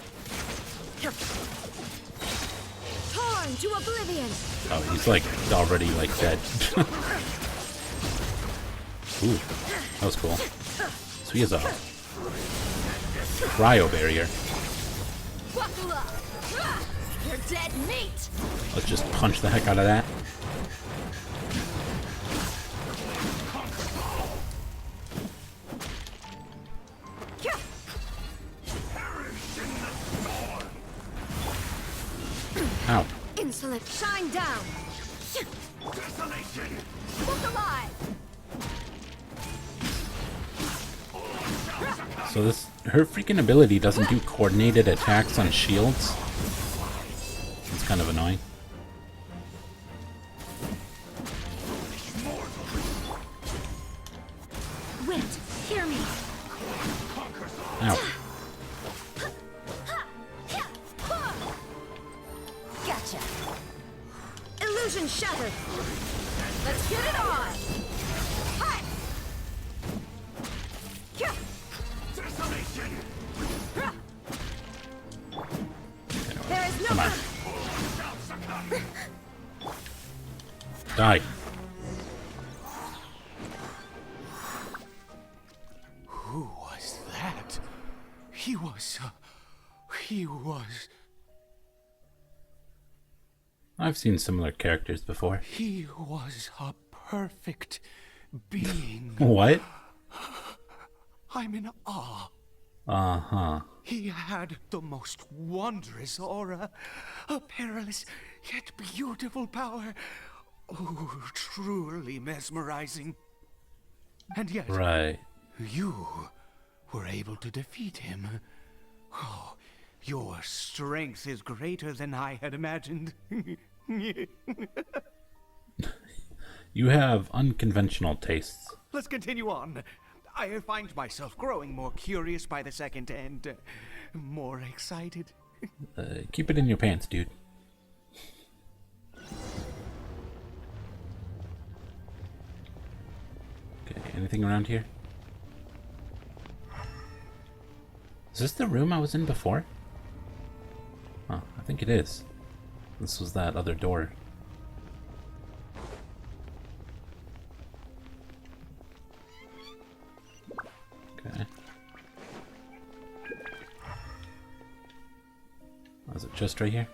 Torn to oblivion. Oh, he's like already like dead. Ooh, that was cool. So he has a cryo barrier. You're dead meat. Let's just punch the heck out of that. Ow. Insolent. Shine down. Desolation. Look alive. So this, her freaking ability doesn't do coordinated attacks on shields. It's kind of annoying. Wait, hear me. Ow. Gotcha. Illusion shattered. Let's get it on. Hi. There is no Come on. Die. Who was that? He was... I've seen similar characters before. He was a perfect being. What? I'm in awe. Uh-huh. He had the most wondrous aura, a perilous yet beautiful power. Oh, truly mesmerizing. And yet, Right. you were able to defeat him. Oh, your strength is greater than I had imagined. You have unconventional tastes. Let's continue on. I find myself growing more curious by the second and more excited. Keep it in your pants, dude. Okay, anything around here? Is this the room I was in before? Huh, I think it is. This was that other door. Okay. Was it just right here?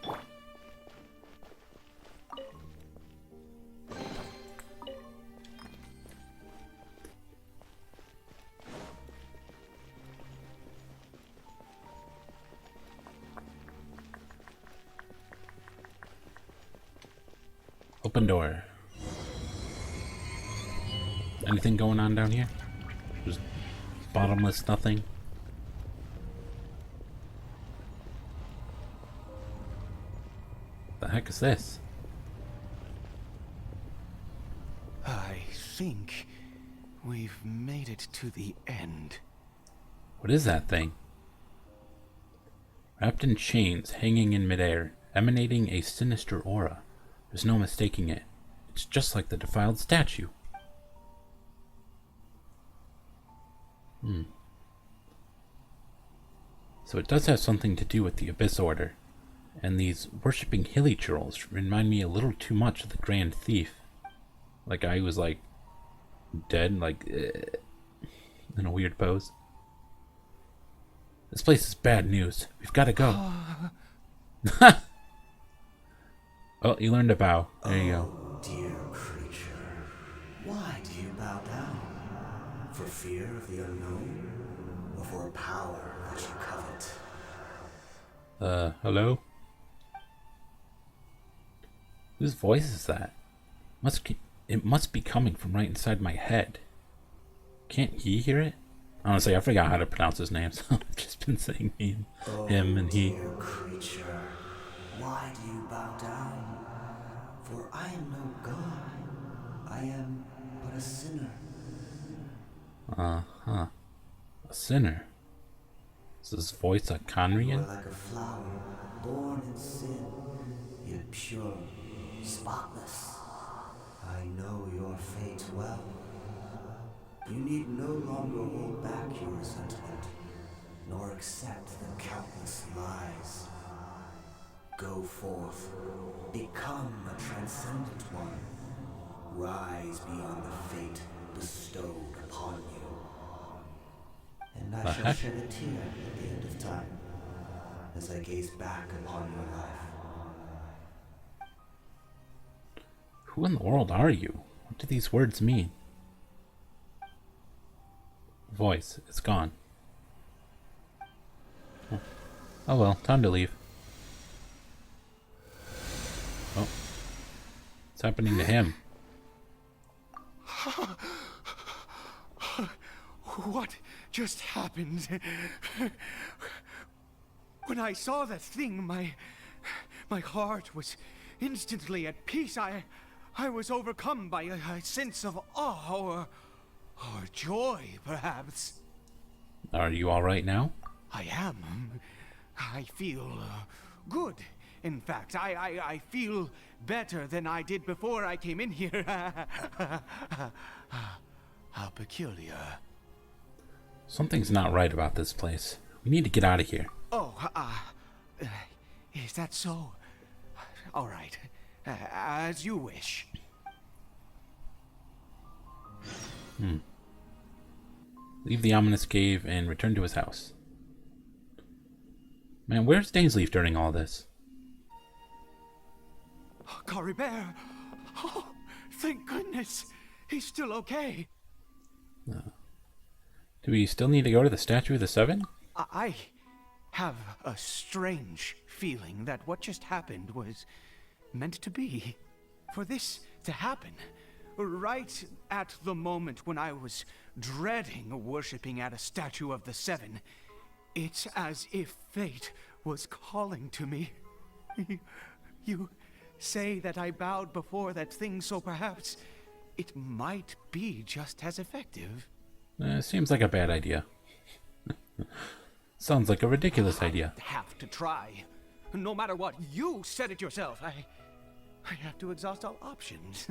Open door. Anything going on down here? Just bottomless nothing. The heck is this? I think we've made it to the end. What is that thing? Wrapped in chains, hanging in midair, emanating a sinister aura. There's no mistaking it. It's just like the defiled statue. So it does have something to do with the Abyss Order. And these worshipping hilly churls remind me a little too much of the Grand Thief. Like I was like dead, like in a weird pose. This place is bad news. We've got to go. Oh, you learned to bow. There you go. Dear creature, why do you bow down? For fear of the unknown? Or for a power that you covet? Hello? Whose voice is that? It must be coming from right inside my head. Can't he hear it? Honestly, I forgot how to pronounce his name, so I've just been saying him and he. Dear creature, why do you bow down? For I am no god. I am but a sinner. Uh-huh. A sinner. Is this voice a You Conrian? are like a flower, born in sin, yet pure, spotless. I know your fate well. You need no longer hold back your resentment, nor accept the countless lies. Go forth, become a transcendent one. Rise beyond the fate bestowed upon you. And I shall shed a tear at the end of time, as I gaze back upon your life. Who in the world are you? What do these words mean? Voice, it's gone. Oh well, time to leave. Oh. What's happening to him? What just happened? When I saw that thing, my heart was instantly at peace. I was overcome by a sense of awe or joy, perhaps. Are you all right now? I am. I feel good. In fact, I feel better than I did before I came in here. How peculiar. Something's not right about this place. We need to get out of here. Oh, is that so? All right. As you wish. Leave the ominous cave and return to his house. Man, where's Dainsleif during all this? Caribert! Oh, thank goodness! He's still okay. Do we still need to go to the Statue of the Seven? I have a strange feeling that what just happened was meant to be. For this to happen, right at the moment when I was dreading worshipping at a statue of the Seven, it's as if fate was calling to me. You say that I bowed before that thing, so perhaps it might be just as effective. Seems like a bad idea. Sounds like a ridiculous idea. I have to try. No matter what, you said it yourself. I have to exhaust all options.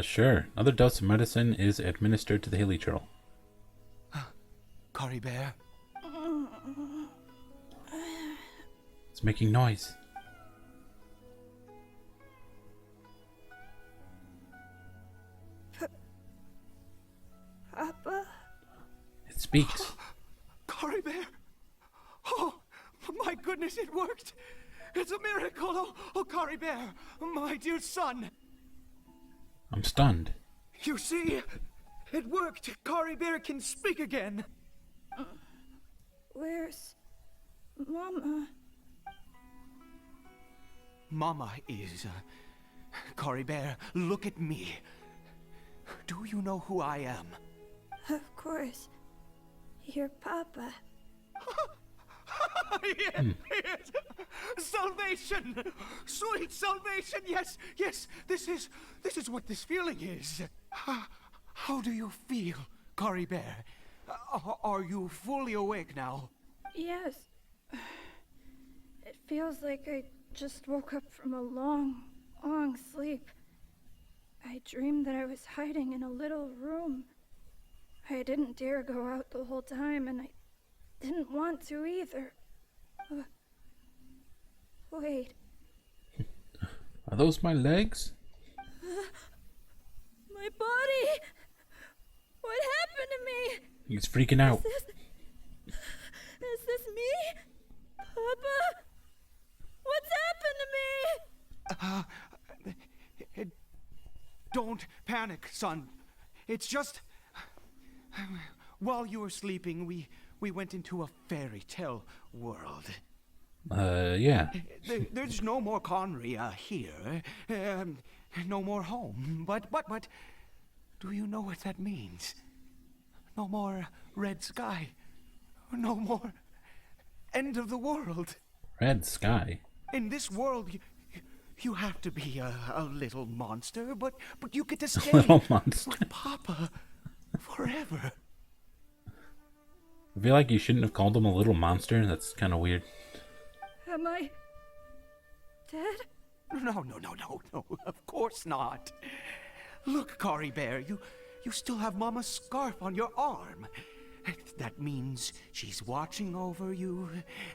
Sure. Another dose of medicine is administered to the hilly turtle. Caribert? It's making noise. Papa? It speaks. Caribert! Oh, my goodness, it worked! It's a miracle! Oh, Caribert, my dear son! I'm stunned. You see, it worked! Caribert can speak again! Where's Mama? Mama is... Caribert, look at me. Do you know who I am? Of course. Your Papa. Yes, yes. Salvation! Sweet salvation! Yes, yes. This is what this feeling is. How do you feel, Caribert? Are you fully awake now? Yes. It feels like I just woke up from a long, long sleep. I dreamed that I was hiding in a little room. I didn't dare go out the whole time, and I didn't want to either. Wait. Are those my legs? My body! What happened to me? He's freaking out. Is this me? Papa? What's happened to me? Don't panic, son. It's just... While you were sleeping, we went into a fairy tale world. Yeah. There's no more Conria here. No more home. But, do you know what that means? No more red sky. No more end of the world. Red sky? In this world, you have to be a little monster, but you get to stay A little monster. with Papa forever. I feel like you shouldn't have called him a little monster. That's kind of weird. Am I dead? No, of course not. Look, Caribert, you still have Mama's scarf on your arm. That means she's watching over you,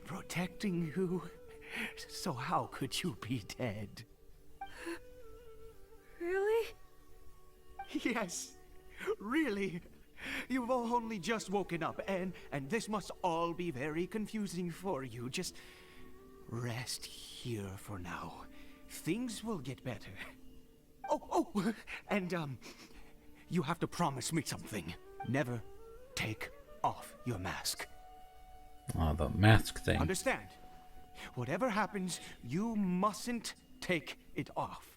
protecting you. So how could you be dead? Really? Yes, really. You've only just woken up, and this must all be very confusing for you. Just rest here for now. Things will get better. Oh, and you have to promise me something. Never take off your mask. Oh, the mask thing. Understand? Whatever happens, you mustn't take it off.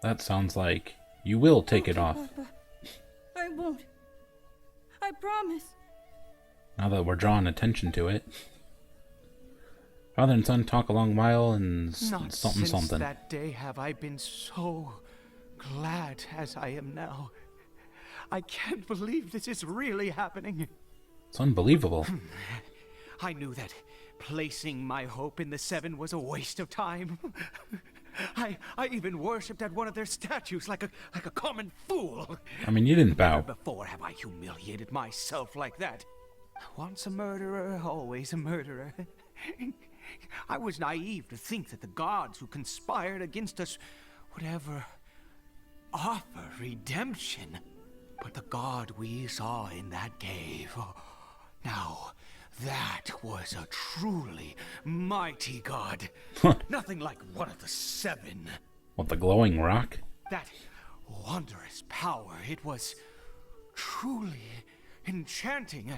That sounds like you will take it off. Papa. I won't. I promise. Now that we're drawing attention to it. Father and son talk a long while and Not something since something. that day have I been so glad as I am now. I can't believe this is really happening. It's unbelievable. I knew that placing my hope in the Seven was a waste of time. I even worshipped at one of their statues like a common fool. I mean, you didn't bow. Never before have I humiliated myself like that. Once a murderer, always a murderer. I was naive to think that the gods who conspired against us would ever offer redemption. But the god we saw in that cave, now that was a truly mighty god. Nothing like one of the Seven. What, the glowing rock? That wondrous power, it was truly enchanting.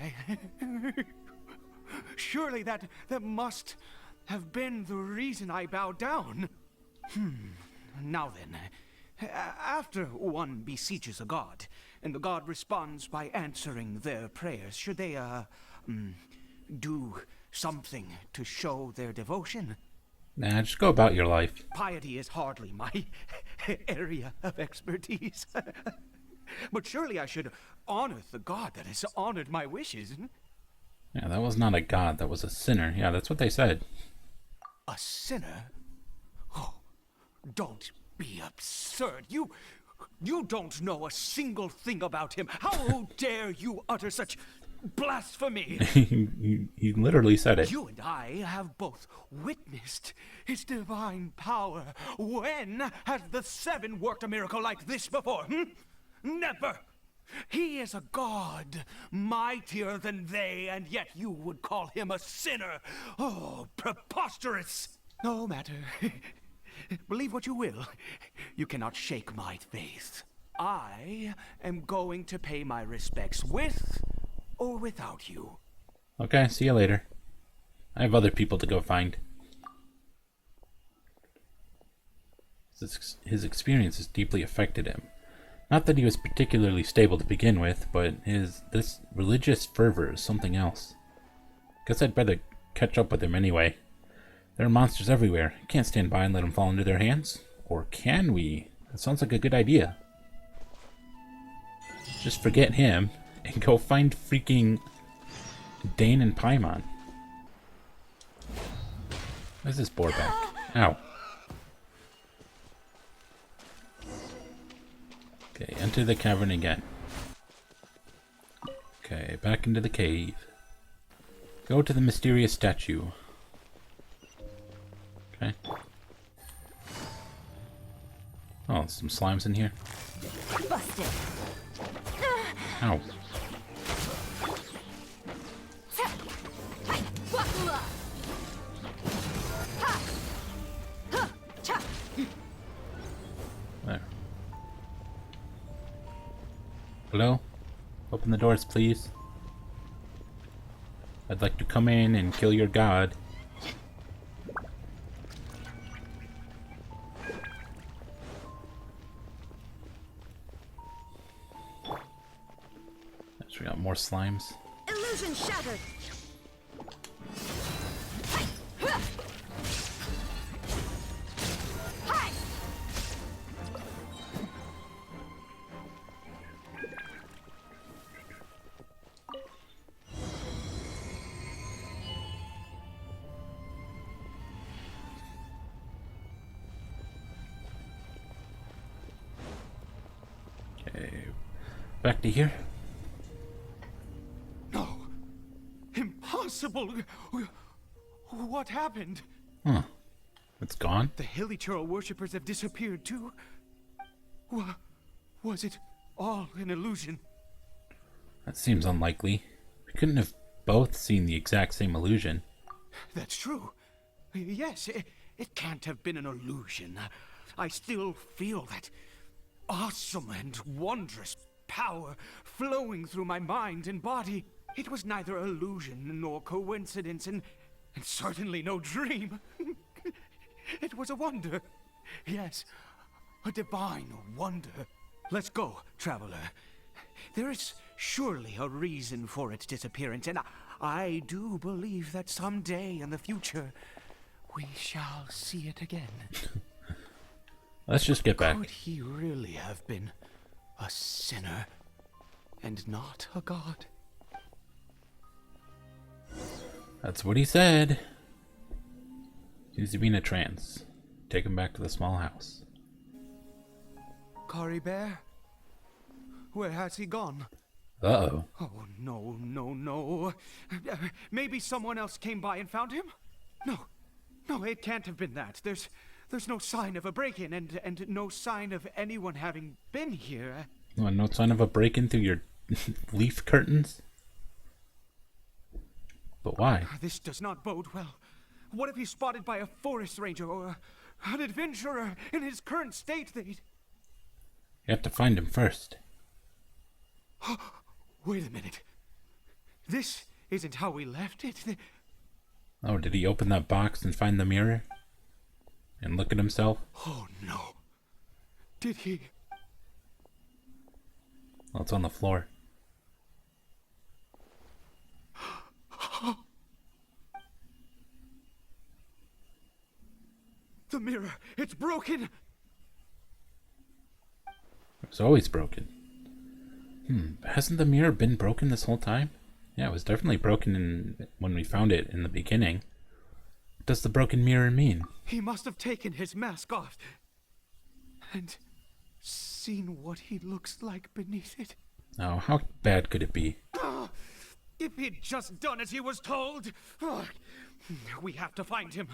Surely that must have been the reason I bowed down. Now then, after one besieges a god, and the god responds by answering their prayers, should they, do something to show their devotion? Nah, just go about your life. Piety is hardly my area of expertise. But surely I should honor the god that has honored my wishes. Yeah, that was not a god, that was a sinner. Yeah, that's what they said. A sinner? Oh, don't be absurd. You don't know a single thing about him. How dare you utter such blasphemy? you literally said it. You and I have both witnessed his divine power. When has the Seven worked a miracle like this before? Never! He is a god, mightier than they, and yet you would call him a sinner. Oh, preposterous! No matter. Believe what you will. You cannot shake my faith. I am going to pay my respects with or without you. Okay, see you later. I have other people to go find. His experiences deeply affected him. Not that he was particularly stable to begin with, but this religious fervor is something else. Guess I'd better catch up with him anyway. There are monsters everywhere. Can't stand by and let them fall into their hands. Or can we? That sounds like a good idea. Just forget him and go find freaking Dane and Paimon. Where's this boar back? Ow. Okay, enter the cavern again. Okay, back into the cave. Go to the mysterious statue. Okay. Oh, some slimes in here. Busted. Ow. There. Hello? Open the doors, please. I'd like to come in and kill your god. Yes, we got more slimes. Illusion shattered. Okay, back to here. No. Impossible. What happened? Huh. It's gone? The Hilichurl worshippers have disappeared too? Was it all an illusion? That seems unlikely. We couldn't have both seen the exact same illusion. That's true. Yes, it can't have been an illusion. I still feel that awesome and wondrous power flowing through my mind and body. It was neither illusion nor coincidence, and certainly no dream. It was a wonder. Yes, a divine wonder. Let's go, traveler. There is surely a reason for its disappearance, and I do believe that someday in the future, we shall see it again. Let's just get back. Could he really have been a sinner and not a god? That's what he said. Seems to be in a trance. Take him back to the small house. Caribert? Where has he gone? Uh-oh. Oh, no, no, no. Maybe someone else came by and found him? No, it can't have been that. There's no sign of a break-in and no sign of anyone having been here. What, no sign of a break-in through your leaf curtains? But why? This does not bode well. What if he's spotted by a forest ranger or an adventurer in his current state? You have to find him first. Wait a minute. This isn't how we left it. Oh, did he open that box and find the mirror? And look at himself? Oh, no. Did he? Well, it's on the floor. The mirror, it's broken! It was always broken. Hasn't the mirror been broken this whole time? Yeah, it was definitely broken when we found it in the beginning. What does the broken mirror mean? He must have taken his mask off and seen what he looks like beneath it. Oh, how bad could it be? If he'd just done as he was told! We have to find him.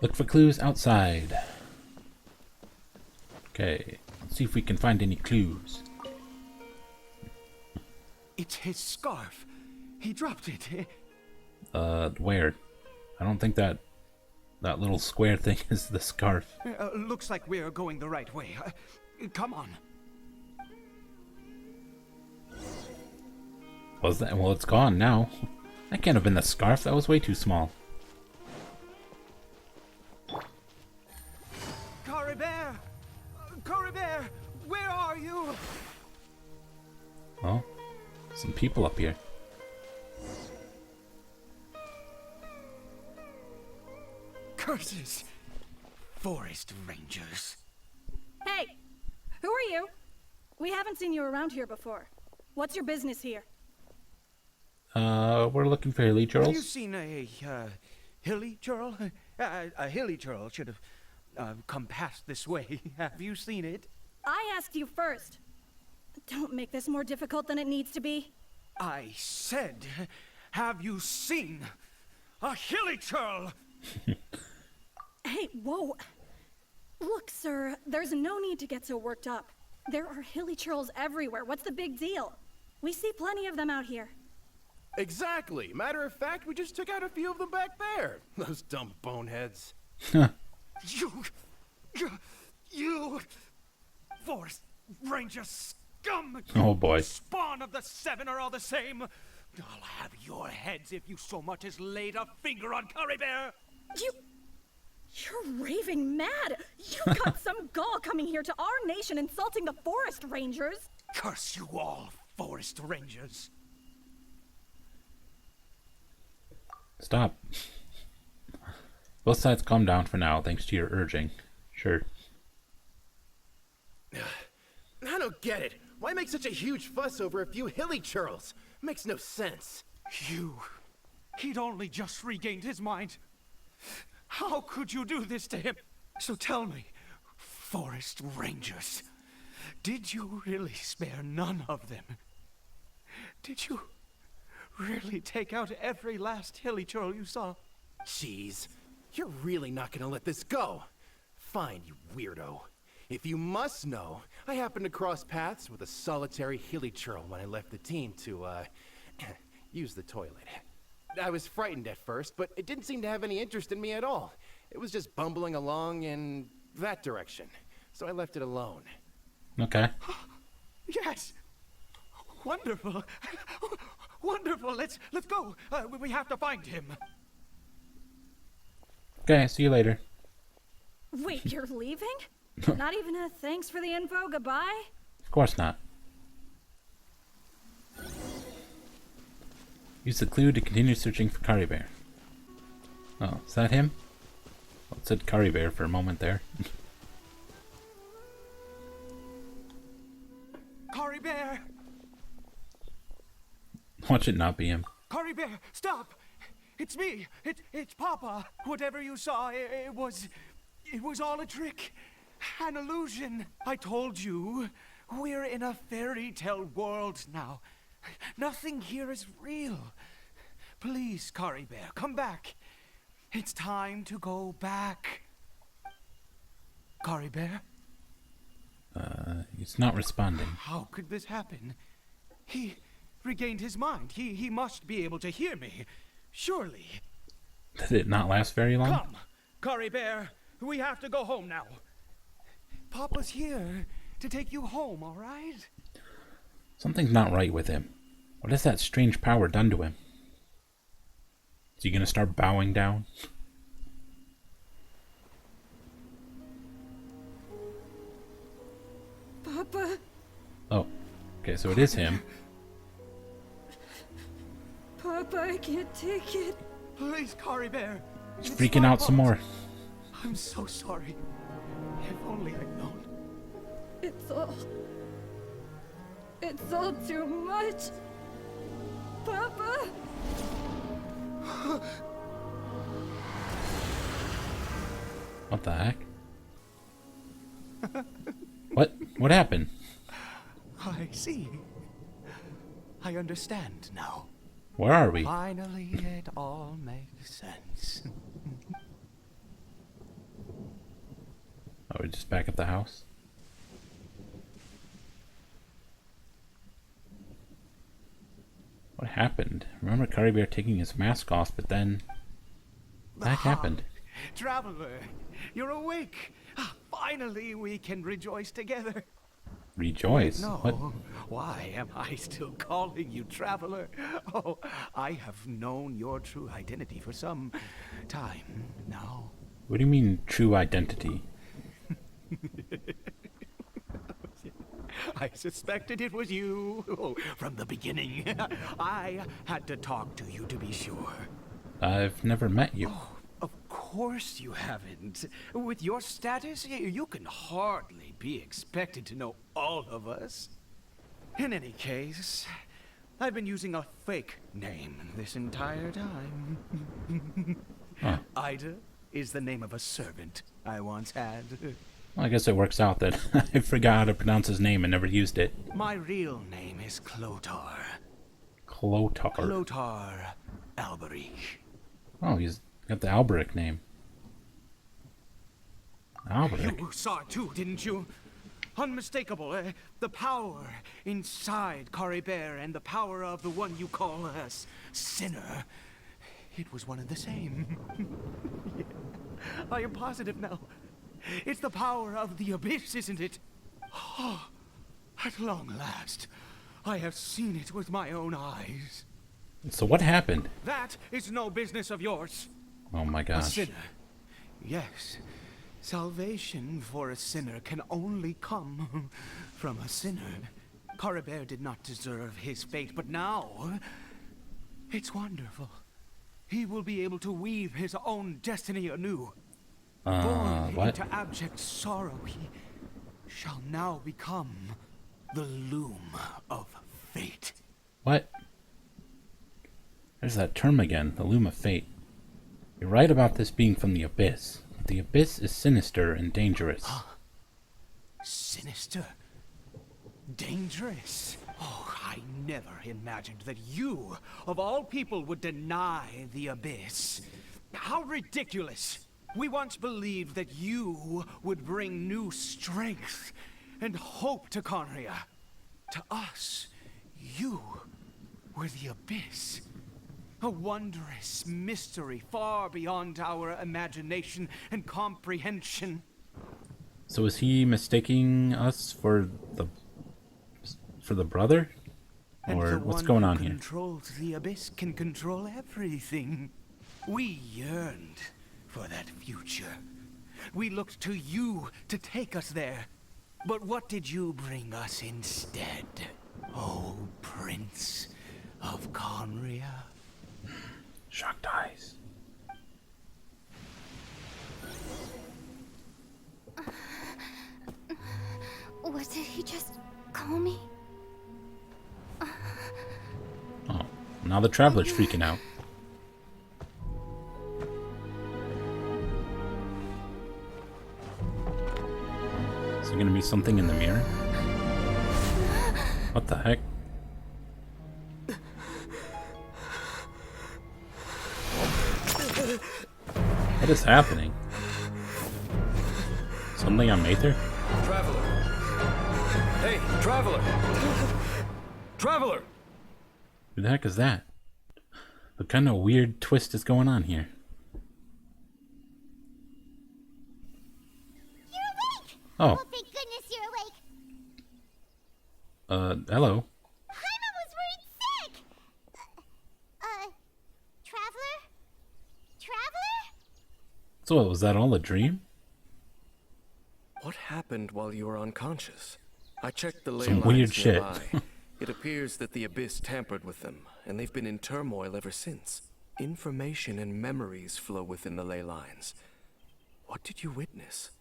Look for clues outside. Okay, let's see if we can find any clues. It's his scarf. He dropped it. Where? I don't think that little square thing is the scarf. Looks like we're going the right way. Come on. Was that? Well, it's gone now. That can't have been the scarf. That was way too small. Caribert! Caribert! Where are you? Oh, some people up here. Curses! Forest rangers. Hey! Who are you? We haven't seen you around here before. What's your business here? We're looking for hilly churls. Have you seen a hilly churl? A hilly churl should have come past this way. Have you seen it? I asked you first. Don't make this more difficult than it needs to be. I said, have you seen a hilly churl? Hey, whoa. Look, sir, there's no need to get so worked up. There are hilly churls everywhere. What's the big deal? We see plenty of them out here. Exactly. Matter of fact, we just took out a few of them back there. Those dumb boneheads. You forest ranger scum! Oh boy. Spawn of the seven are all the same. I'll have your heads if you so much as laid a finger on Caribert. You're raving mad. You got some gall coming here to our nation insulting the forest rangers. Curse you all, forest rangers. Stop. Both sides calm down for now, thanks to your urging. Sure. I don't get it. Why make such a huge fuss over a few hilly churls? Makes no sense. He'd only just regained his mind. How could you do this to him? So tell me, forest rangers, did you really spare none of them? Did you really take out every last hilly churl you saw? Jeez, you're really not gonna let this go. Fine, you weirdo. If you must know, I happened to cross paths with a solitary hilly churl when I left the team to, use the toilet. I was frightened at first, but it didn't seem to have any interest in me at all. It was just bumbling along in that direction, so I left it alone. Okay. Yes! Wonderful! Wonderful! Let's go! We have to find him! Okay, see you later. Wait, you're leaving? Not even a thanks for the info, goodbye? Of course not. Use the clue to continue searching for Caribert. Oh, is that him? Well, it said Caribert for a moment there. Caribert! Watch it not be him. Caribert, stop! It's me! It's Papa! Whatever you saw, it was all a trick. An illusion. I told you, we're in a fairy tale world now. Nothing here is real. Please, Caribert, come back. It's time to go back. Caribert? He's not responding. How could this happen? He regained his mind. He must be able to hear me. Surely. Did it not last very long? Come, Caribert. We have to go home now. Papa's here to take you home, all right? Something's not right with him. What has that strange power done to him? Is he gonna start bowing down? Papa? Oh, okay, so it is him. Papa, I can't take it. Please, Caribert. He's It's freaking my out some fault. more. I'm so sorry. If only I'd known. It's all too much. Papa? What the heck? What happened? I see. I understand now. Where are we? Finally, it all makes sense. Oh, we're just back at the house? What happened? Remember Caribert taking his mask off, but then... That happened. Traveler, you're awake. Finally, we can rejoice together. Rejoice? No, What? why am I still calling you Traveler? Oh, I have known your true identity for some time now. What do you mean, true identity? I suspected it was you from the beginning. I had to talk to you to be sure. I've never met you. Of course you haven't. With your status, you can hardly be expected to know all of us. In any case, I've been using a fake name this entire time. Huh. Ida is the name of a servant I once had. Well, I guess it works out that I forgot how to pronounce his name and never used it. My real name is Clotar. Clotar. Clotar Alberic. Oh, he's got the Alberic name. Alberic? You saw it too, didn't you? Unmistakable. The power inside Caribert and the power of the one you call a sinner. It was one and the same. Yeah. I am positive now. It's the power of the abyss, isn't it? Oh, at long last, I have seen it with my own eyes. So what happened? That is no business of yours. Oh my A gosh. sinner. Yes. Salvation for a sinner can only come from a sinner. Caribert did not deserve his fate, but now it's wonderful. He will be able to weave his own destiny anew. Born What? into abject sorrow, he shall now become the loom of fate. What? There's that term again, the loom of fate. You're right about this being from the abyss. The abyss is sinister and dangerous. Sinister. Dangerous. Oh, I never imagined that you, of all people, would deny the abyss. How ridiculous. We once believed that you would bring new strength and hope to Conria. To us, you were the abyss. A wondrous mystery far beyond our imagination and comprehension. So is he mistaking us for the brother? And Or the what's one going who on here? controls the abyss can control everything. We yearned for that future. We looked to you to take us there. But what did you bring us instead? Oh, Prince of Conria? Shocked eyes. What did he just call me? Oh, now the traveler's freaking out. Is there gonna be something in the mirror? What the heck? What is happening? Something on Mather? Traveler! Hey, Traveler! Traveler! Who the heck is that? What kind of weird twist is going on here? You're awake! Oh. Oh, thank goodness you're awake. Hello. Jaime was worried sick! Traveler? Traveler? So what, was that all a dream? What happened while you were unconscious? I checked the ley Some lines weird shit. nearby. It appears that the Abyss tampered with them, and they've been in turmoil ever since. Information and memories flow within the ley lines. What did you witness?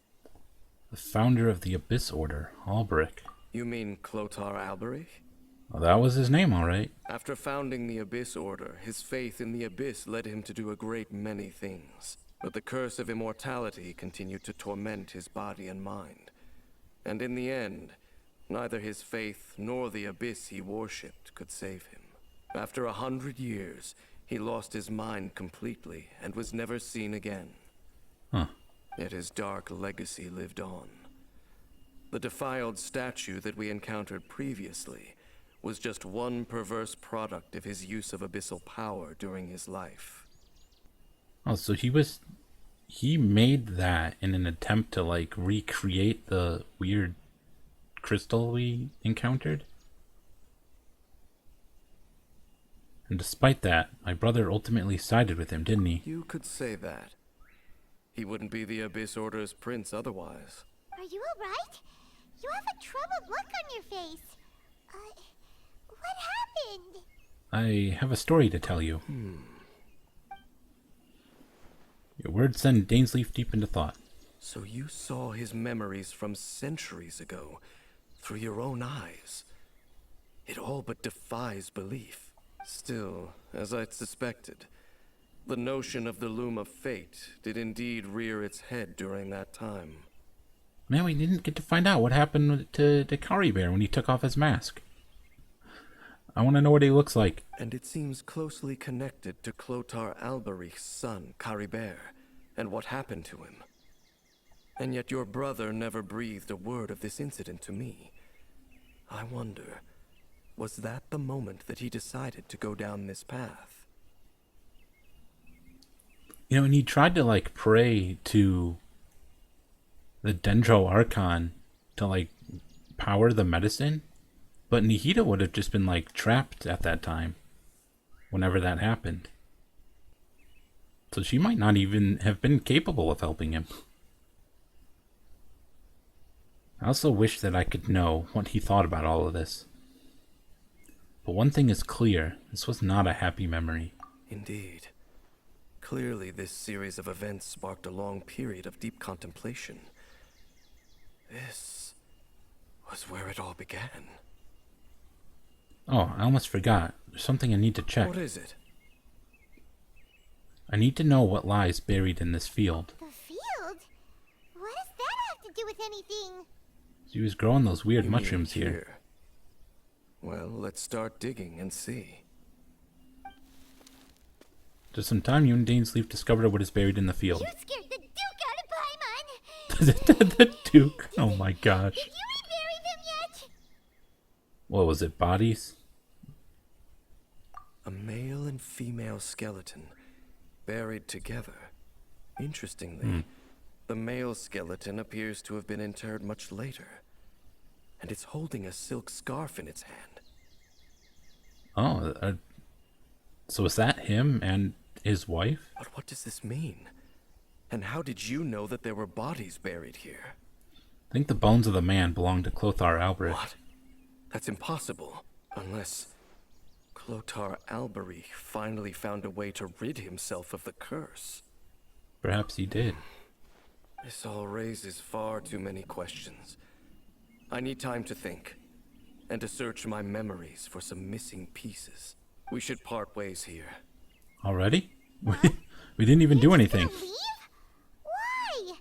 The founder of the Abyss Order, Alberic. You mean Clotar Alberich? Well, that was his name, alright. After founding the Abyss Order, his faith in the Abyss led him to do a great many things. But the curse of immortality continued to torment his body and mind. And in the end, neither his faith nor the Abyss he worshipped could save him. After 100 years, he lost his mind completely and was never seen again. Huh. Yet his dark legacy lived on. The defiled statue that we encountered previously was just one perverse product of his use of abyssal power during his life. Oh, so he made that in an attempt to, like, recreate the weird crystal we encountered? And despite that, my brother ultimately sided with him, didn't he? You could say that. He wouldn't be the Abyss Order's prince otherwise. Are you alright? You have a troubled look on your face. What happened? I have a story to tell you. Your words send Dainsleif deep into thought. So you saw his memories from centuries ago, through your own eyes. It all but defies belief. Still, as I'd suspected, the notion of the Loom of Fate did indeed rear its head during that time. Man, we didn't get to find out what happened to Caribert when he took off his mask. I want to know what he looks like. And it seems closely connected to Clotar Alberich's son, Caribert, and what happened to him. And yet your brother never breathed a word of this incident to me. I wonder, was that the moment that he decided to go down this path? You know, and he tried to, like, pray to the 3.5 Archon to, like, power the medicine. But Nihida would have just been, like, trapped at that time, whenever that happened. So she might not even have been capable of helping him. I also wish that I could know what he thought about all of this. But one thing is clear, this was not a happy memory. Indeed. Clearly this series of events sparked a long period of deep contemplation. This was where it all began. Oh, I almost forgot. There's something I need to check. What is it? I need to know what lies buried in this field. The field? What does that have to do with anything? She was growing those weird You mean mushrooms here. Well, let's start digging and see. Just some time, you and Dainsleif discovered what is buried in the field. You scared the Duke out of Paimon! The Duke? Oh my gosh. Did you rebury them yet? What was it, bodies? A male and female skeleton, buried together. Interestingly, the male skeleton appears to have been interred much later, and it's holding a silk scarf in its hand. Oh, so is that him and his wife? But what does this mean? And how did you know that there were bodies buried here? I think the bones of the man belonged to Clothar Albrecht. What? That's impossible. Unless Clothar Albrecht finally found a way to rid himself of the curse. Perhaps he did. This all raises far too many questions. I need time to think, and to search my memories for some missing pieces. We should part ways here. Already? We didn't even do anything. Leave? Why?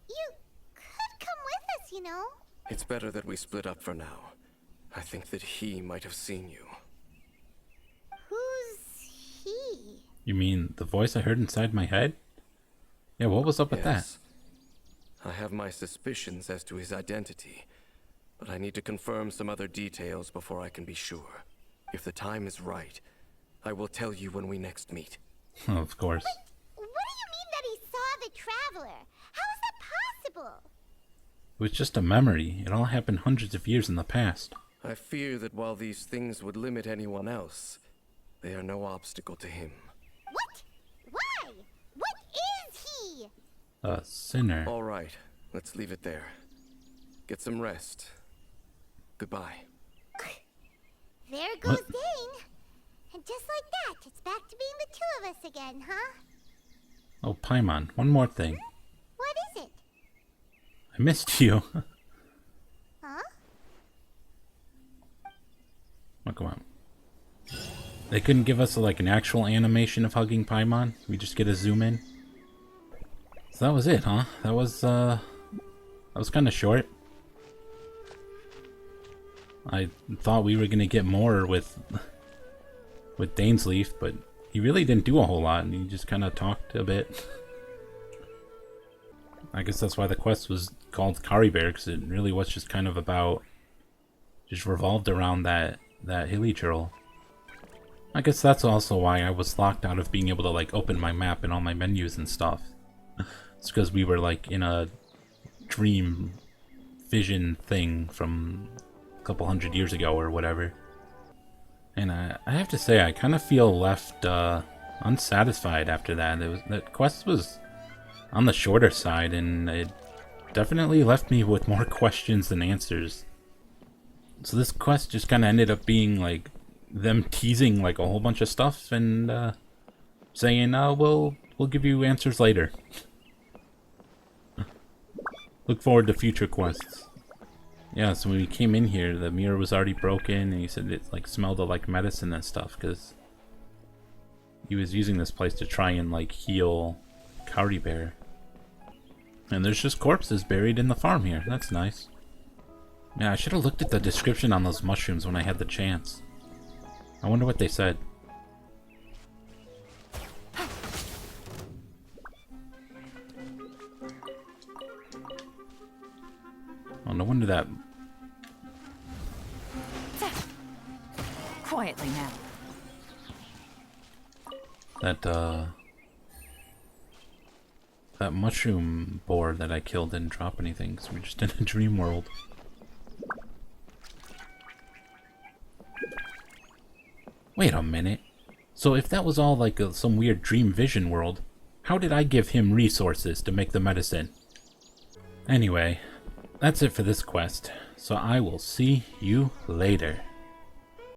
You could come with us, you know. It's better that we split up for now. I think that he might have seen you. Who's he? You mean the voice I heard inside my head? Yeah, what was up with that? I have my suspicions as to his identity, but I need to confirm some other details before I can be sure. If the time is right, I will tell you when we next meet. Of course. What do you mean that he saw the Traveler? How is that possible? It was just a memory. It all happened hundreds of years in the past. I fear that while these things would limit anyone else, they are no obstacle to him. What? Why? What is he? A sinner. All right, let's leave it there. Get some rest. Goodbye. There goes Dane. And just like that, it's back to being the two of us again, huh? Oh, Paimon, one more thing. What is it? I missed you. Huh? Oh, come on. They couldn't give us like an actual animation of hugging Paimon? We just get a zoom in? So that was it, huh? That was kind of short. I thought we were gonna get more with Dainsleif, but he really didn't do a whole lot, and he just kind of talked a bit. I guess that's why the quest was called Caribert, because it really was just kind of about, just revolved around that hilly churl. I guess that's also why I was locked out of being able to like open my map and all my menus and stuff. It's because we were like in a dream vision thing from a couple hundred years ago or whatever. And I have to say, I kind of feel left unsatisfied after that. That quest was on the shorter side, and it definitely left me with more questions than answers. So this quest just kind of ended up being like them teasing like a whole bunch of stuff and saying, we'll give you answers later. Look forward to future quests. Yeah, so when we came in here, the mirror was already broken, and he said it like smelled of like medicine and stuff, because he was using this place to try and like heal Caribert. And there's just corpses buried in the farm here. That's nice. Yeah, I should have looked at the description on those mushrooms when I had the chance. I wonder what they said. Oh, no wonder that... Quietly now. That mushroom boar that I killed didn't drop anything, because we're just in a dream world. Wait a minute. So if that was all like some weird dream vision world, how did I give him resources to make the medicine? Anyway, that's it for this quest, so I will see you later.